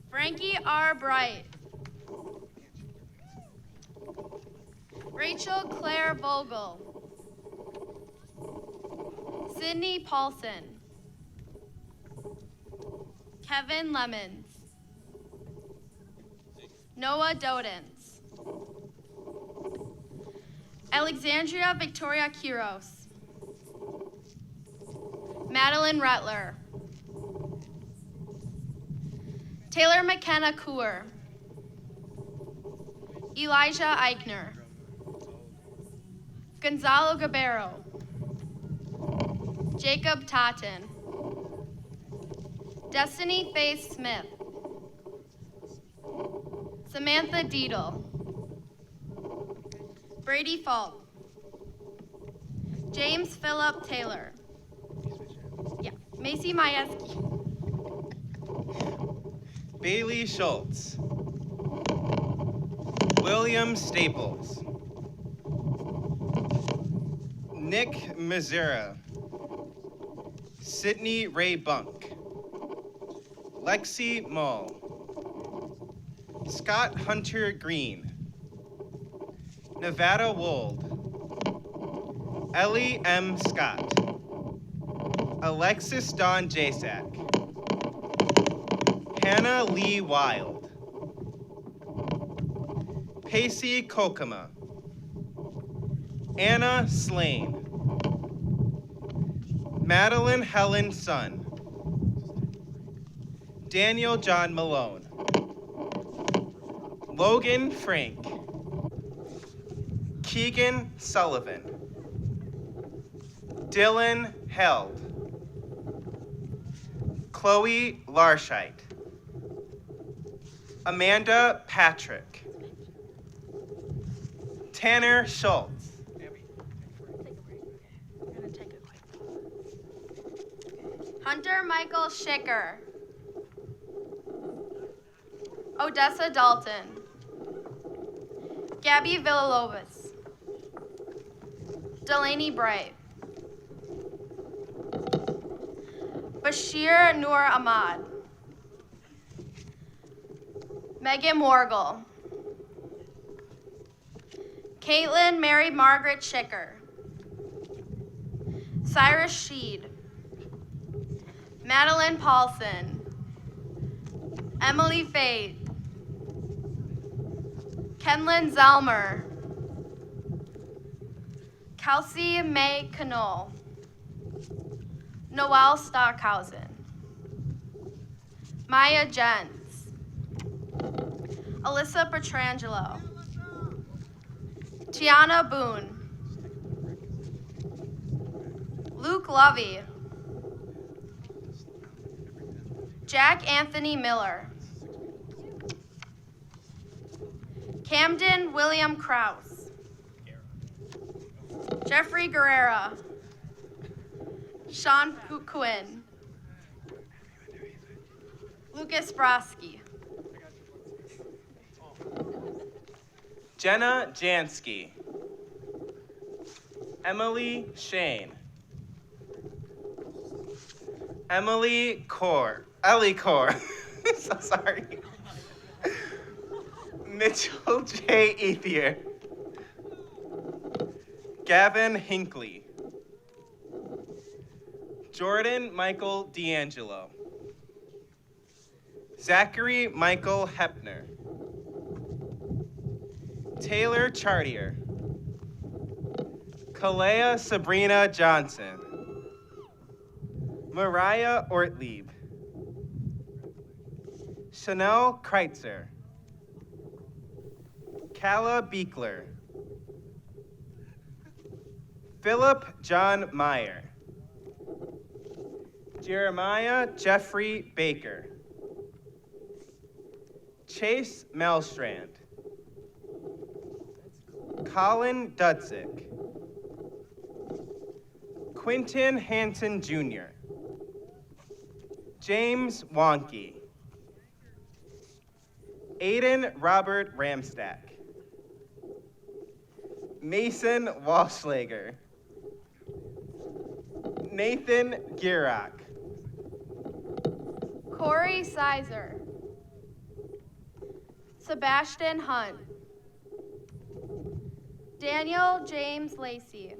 Frankie R. Bright. Rachel Claire Vogel. Sydney Paulson. Kevin Lemons. Noah Dodens. Alexandria Victoria Quiros. Madeline Rutler. Taylor McKenna Coor. Elijah Eichner. Gonzalo Gabero. Jacob Totten. Destiny Faith Smith. Samantha Deedle. Brady Falk. James Phillip Taylor. Macy Majewski.
Bailey Schultz. William Staples. Nick Missoura. Sydney Ray Bunk. Lexi Mull. Scott Hunter Green. Nevada Wold. Ellie M. Scott. Alexis Dawn Jasak. Hannah Lee Wild. Pacey Kokema. Anna Slane. Madeline Helen Sun. Daniel John Malone. Logan Frank. Keegan Sullivan. Dylan Held. Chloe Larscheid. Amanda Patrick. Tanner Schultz.
Hunter Michael Schicker. Odessa Dalton. Gabby Villalobos. Delaney Bright. Bashir Noor Ahmad. Megan Morgul. Caitlin Mary Margaret Schicker. Cyrus Sheed. Madeline Paulson. Emily Fate. Kenlyn Zalmer. Kelsey May Knoll. Noelle Stockhausen. Maya Jens. Alyssa Petrangelo. Tiana Boone. Luke Lovey. Jack Anthony Miller. Camden William Krause. Jeffrey Guerrera. Sean Quinn. Lucas Broski.
Jenna Jansky. Emily Shane. Ellie Core. So sorry. Mitchell J. Ethier. Gavin Hinckley. Jordan Michael D'Angelo. Zachary Michael Hepner. Taylor Chartier. Kalea Sabrina Johnson. Mariah Ortlieb. Chanel Kreitzer. Kala Beekler. Philip John Meyer. Jeremiah Jeffrey Baker. Chase Melstrand. Colin Dudzik. Quinton Hanson Jr. James Wonky. Aiden Robert Ramstack. Mason Walschlager. Nathan Gierock.
Corey Sizer. Sebastian Hunt. Daniel James Lacey.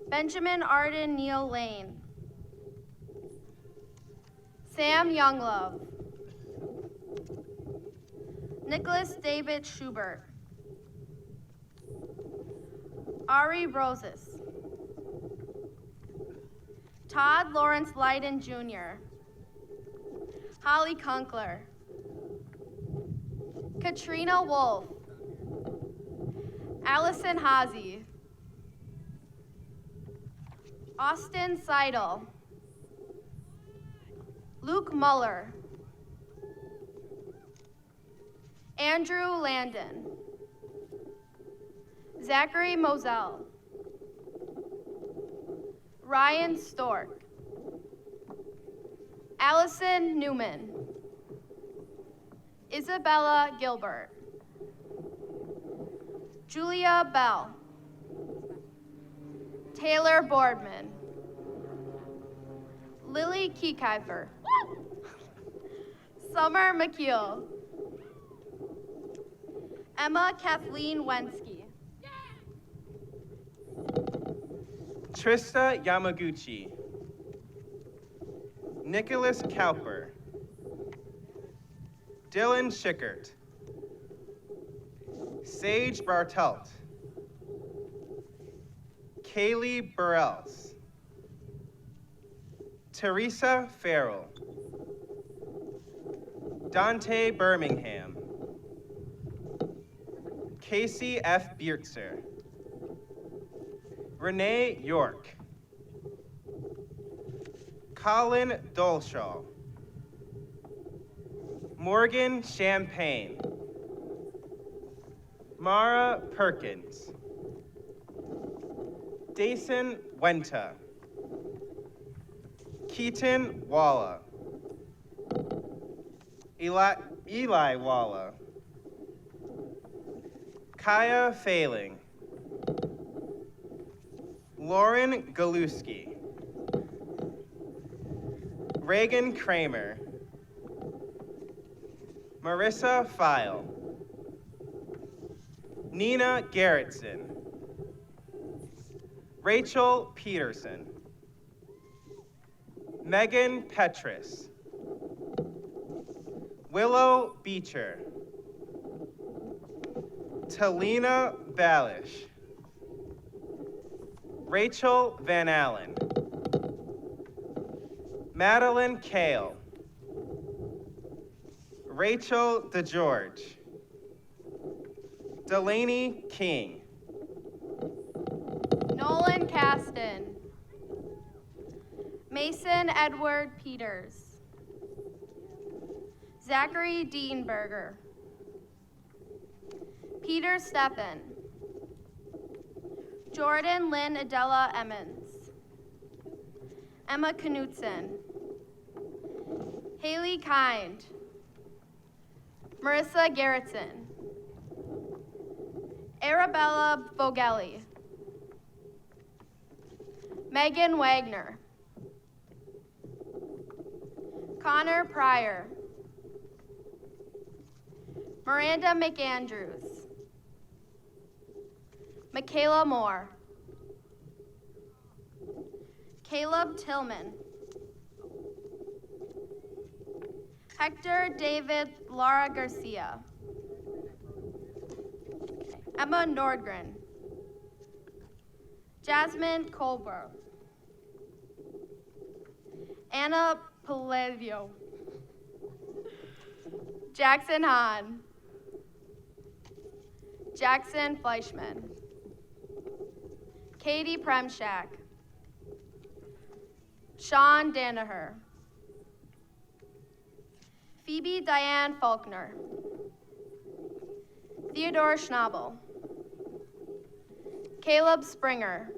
Benjamin Arden Neal Lane. Sam Younglove. Nicholas David Schubert. Ari Roses. Todd Lawrence Leiden Jr. Holly Kunkler. Katrina Wolf. Allison Hazy. Austin Seidel. Luke Muller. Andrew Landon. Zachary Moselle. Ryan Stork. Allison Newman. Isabella Gilbert. Julia Bell. Taylor Boardman. Lily Kiekiver. Summer McKeel. Emma Kathleen Wensky.
Trista Yamaguchi. Nicholas Cowper. Dylan Schickert. Sage Bartelt. Kaylee Burrells. Teresa Farrell. Dante Birmingham. Casey F. Biertzer. Renee York. Colin Dolshaw. Morgan Champagne. Mara Perkins. Dason Wenta. Keaton Walla. Eli Walla. Kaya Failing. Lauren Galuski. Reagan Kramer. Marissa File. Nina Garrettson. Rachel Peterson. Megan Petrus. Willow Beecher. Talina Balish. Rachel Van Allen. Madeline Kale. Rachel DeGeorge. Delaney King.
Nolan Caston. Mason Edward Peters. Zachary Dienberger. Peter Steppen. Jordan Lynn Adela Emmons. Emma Knutson. Haley Kind. Marissa Garrettson. Arabella Bogelli. Megan Wagner. Connor Pryor. Miranda McAndrews. Michaela Moore. Caleb Tillman. Hector David Lara Garcia. Emma Nordgren. Jasmine Colbert. Anna Palladio. Jackson Hahn. Jackson Fleischman. Katie Premshak. Sean Danaher. Phoebe Diane Faulkner. Theodore Schnabel. Caleb Springer.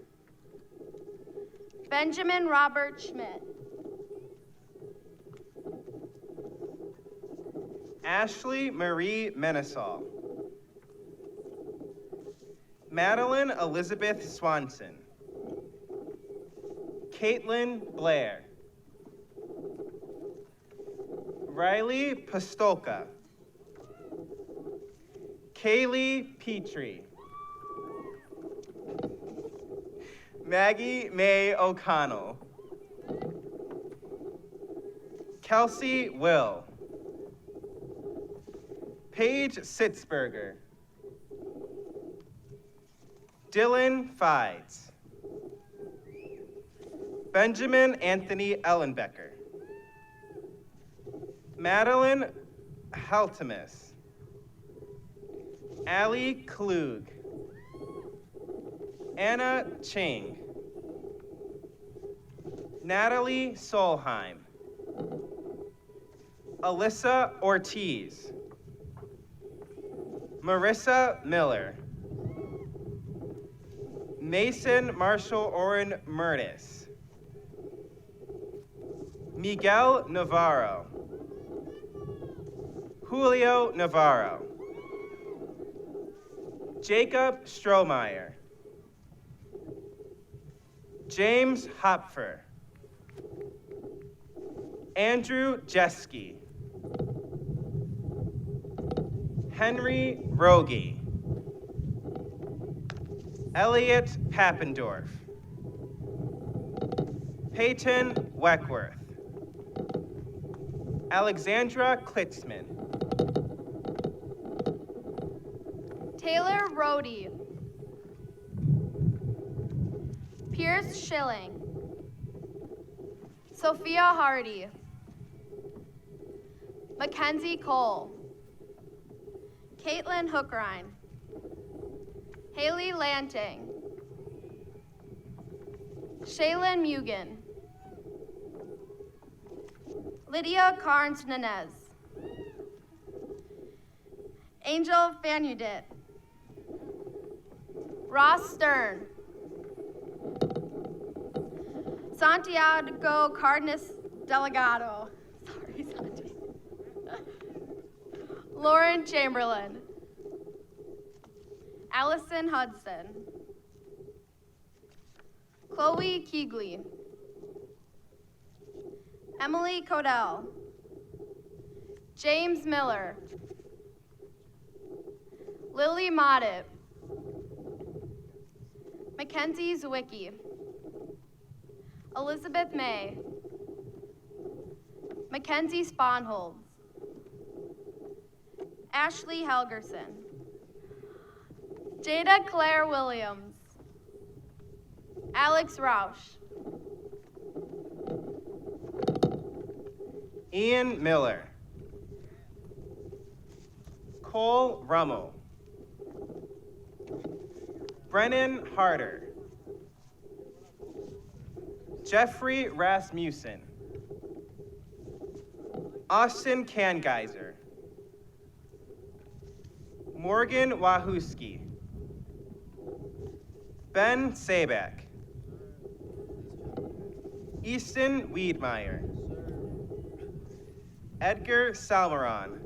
Benjamin Robert Schmidt.
Ashley Marie Menesal. Madeline Elizabeth Swanson. Caitlin Blair. Riley Pastolka. Kaylee Petrie. Maggie May O'Connell. Kelsey Will. Paige Sitzberger. Dylan Fides. Benjamin Anthony Ellenbecker. Madeline Haltemus. Allie Klug. Anna Ching. Natalie Solheim. Alyssa Ortiz. Marissa Miller. Mason Marshall Oren Murtis. Miguel Navarro. Julio Navarro. Jacob Strohmeyer. James Hopfer. Andrew Jeske. Henry Rogie. Elliot Pappendorf. Peyton Weckworth. Alexandra Klitzman.
Taylor Rohde. Pierce Schilling. Sophia Hardy. Mackenzie Cole. Caitlin Hookrein. Haley Lanting. Shaylin Mugen. Lydia Carnes-Nanez. Angel Fanudit. Ross Stern. Santiago Cardenas Delgado. Sorry, Santi. Lauren Chamberlain. Allison Hudson. Chloe Keegley. Emily Codell. James Miller. Lily Moddett. Mackenzie Zwicky. Elizabeth May. Mackenzie Sponholz. Ashley Helgerson. Jada Claire Williams. Alex Rausch.
Ian Miller. Cole Rummel. Brennan Harder. Jeffrey Rasmussen. Austin Kangeiser. Morgan Wahusky. Ben Sabak. Easton Wiedmeyer. Edgar Salmeron.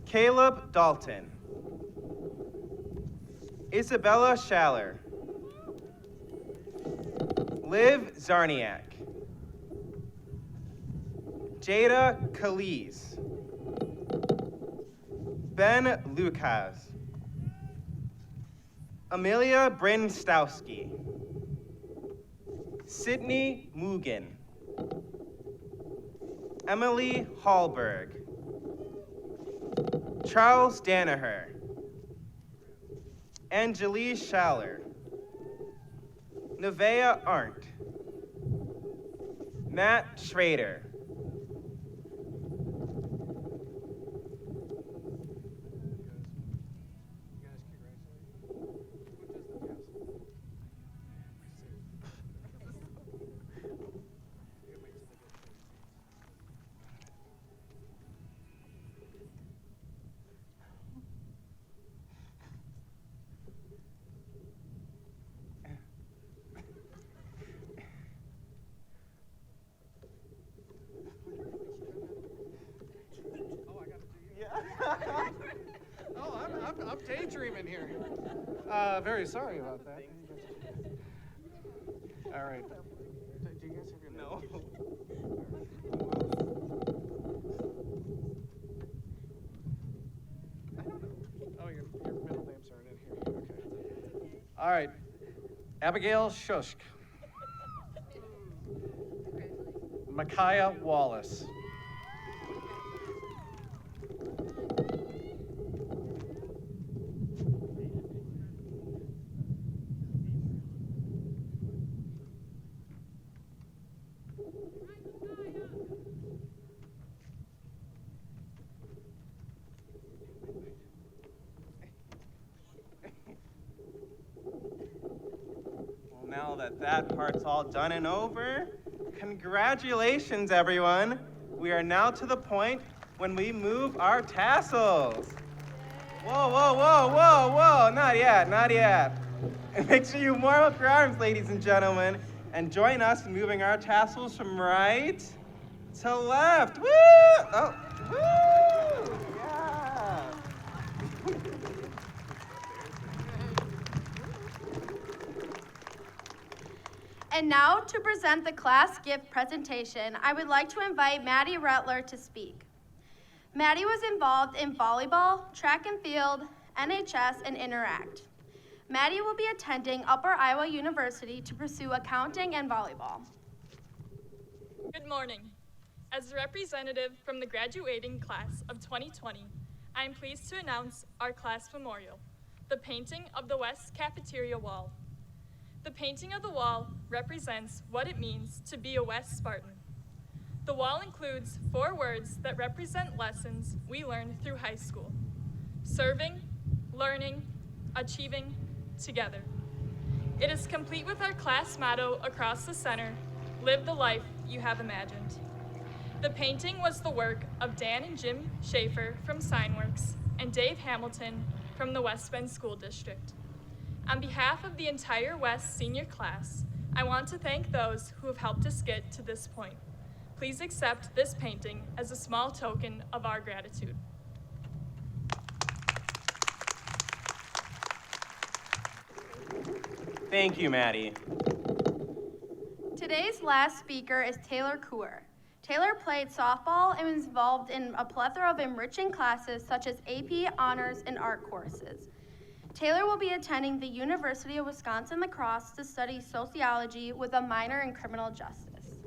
Caleb Dalton. Isabella Schaller. Liv Zarniak. Jada Kaliz. Ben Lukaz. Amelia Bryn Stowski. Sydney Mugen. Emily Hallberg. Charles Danaher. Angelie Schaller. Nevaeh Arndt. Matt Schrader.
I'm daydreaming here. Very sorry about that. All right. Do you guys have your
No.
Oh, your middle names aren't in here. Okay. All right. Abigail Shushk. Micaiah Wallace.
Now that part's all done and over, congratulations, everyone. We are now to the point when we move our tassels. Whoa, whoa, whoa, whoa, whoa, not yet, not yet. And make sure you warm up your arms, ladies and gentlemen, and join us in moving our tassels from right to left. Woo! Oh, woo! Yeah.
And now to present the class gift presentation, I would like to invite Maddie Rutler to speak. Maddie was involved in volleyball, track and field, NHS, and Interact. Maddie will be attending Upper Iowa University to pursue accounting and volleyball.
Good morning. As a representative from the graduating class of 2020, I am pleased to announce our class memorial, the painting of the West Cafeteria Wall. The painting of the wall represents what it means to be a West Spartan. The wall includes 4 words that represent lessons we learned through high school: serving, learning, achieving, together. It is complete with our class motto across the center: live the life you have imagined. The painting was the work of Dan and Jim Schaefer from Signworks and Dave Hamilton from the West Bend School District. On behalf of the entire West senior class, I want to thank those who have helped us get to this point. Please accept this painting as a small token of our gratitude.
Thank you, Maddie.
Today's last speaker is Taylor Kuhr. Taylor played softball and was involved in a plethora of enriching classes such as AP, honors, and art courses. Taylor will be attending the University of Wisconsin-La Crosse to study sociology with a minor in criminal justice.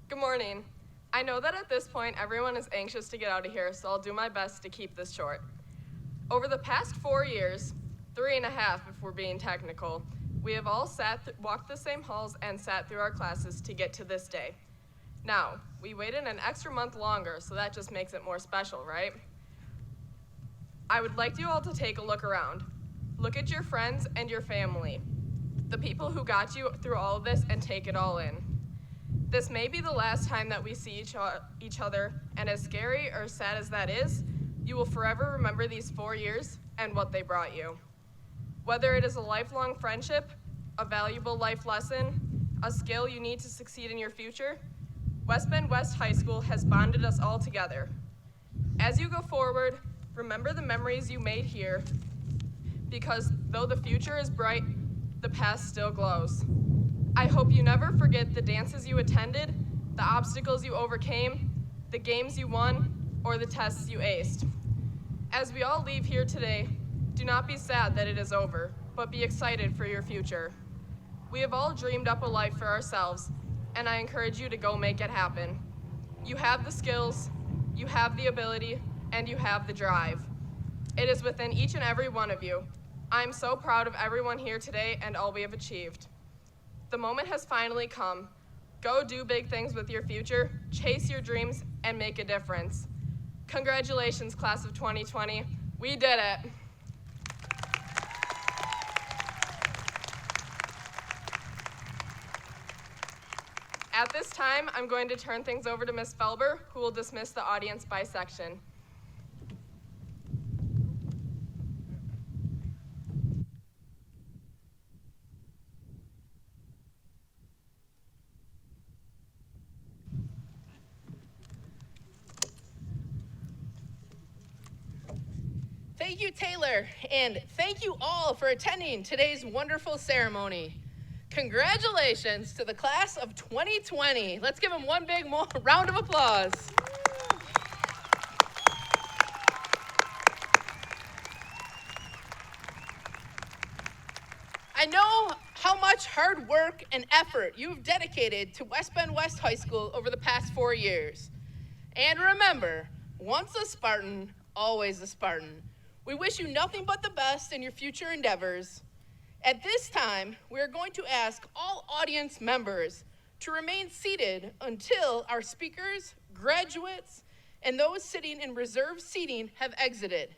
Good morning. I know that at this point everyone is anxious to get out of here, so I'll do my best to keep this short. Over the past 4 years, 3.5 if we're being technical, we have all walked the same halls and sat through our classes to get to this day. Now, we waited an extra month longer, so that just makes it more special, right? I would like you all to take a look around. Look at your friends and your family, the people who got you through all of this, and take it all in. This may be the last time that we see each other, and as scary or sad as that is, you will forever remember these 4 years and what they brought you. Whether it is a lifelong friendship, a valuable life lesson, a skill you need to succeed in your future, West Bend West High School has bonded us all together. As you go forward, remember the memories you made here, because though the future is bright, the past still glows. I hope you never forget the dances you attended, the obstacles you overcame, the games you won, or the tests you aced. As we all leave here today, do not be sad that it is over, but be excited for your future. We have all dreamed up a life for ourselves, and I encourage you to go make it happen. You have the skills, you have the ability, and you have the drive. It is within each and every one of you. I am so proud of everyone here today and all we have achieved. The moment has finally come. Go do big things with your future, chase your dreams, and make a difference. Congratulations, class of 2020. We did it. At this time, I'm going to turn things over to Ms. Felber, who will dismiss the audience by section.
Thank you, Taylor, and thank you all for attending today's wonderful ceremony. Congratulations to the class of 2020. Let's give them one big round of applause. I know how much hard work and effort you've dedicated to West Bend West High School over the past 4 years. And remember, once a Spartan, always a Spartan. We wish you nothing but the best in your future endeavors. At this time, we are going to ask all audience members to remain seated until our speakers, graduates, and those sitting in reserved seating have exited.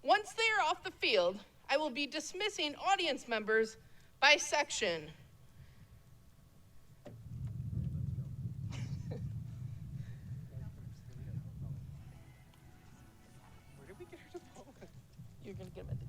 Once they are off the field, I will be dismissing audience members by section. Where did we get her to vote? You're going to get them at the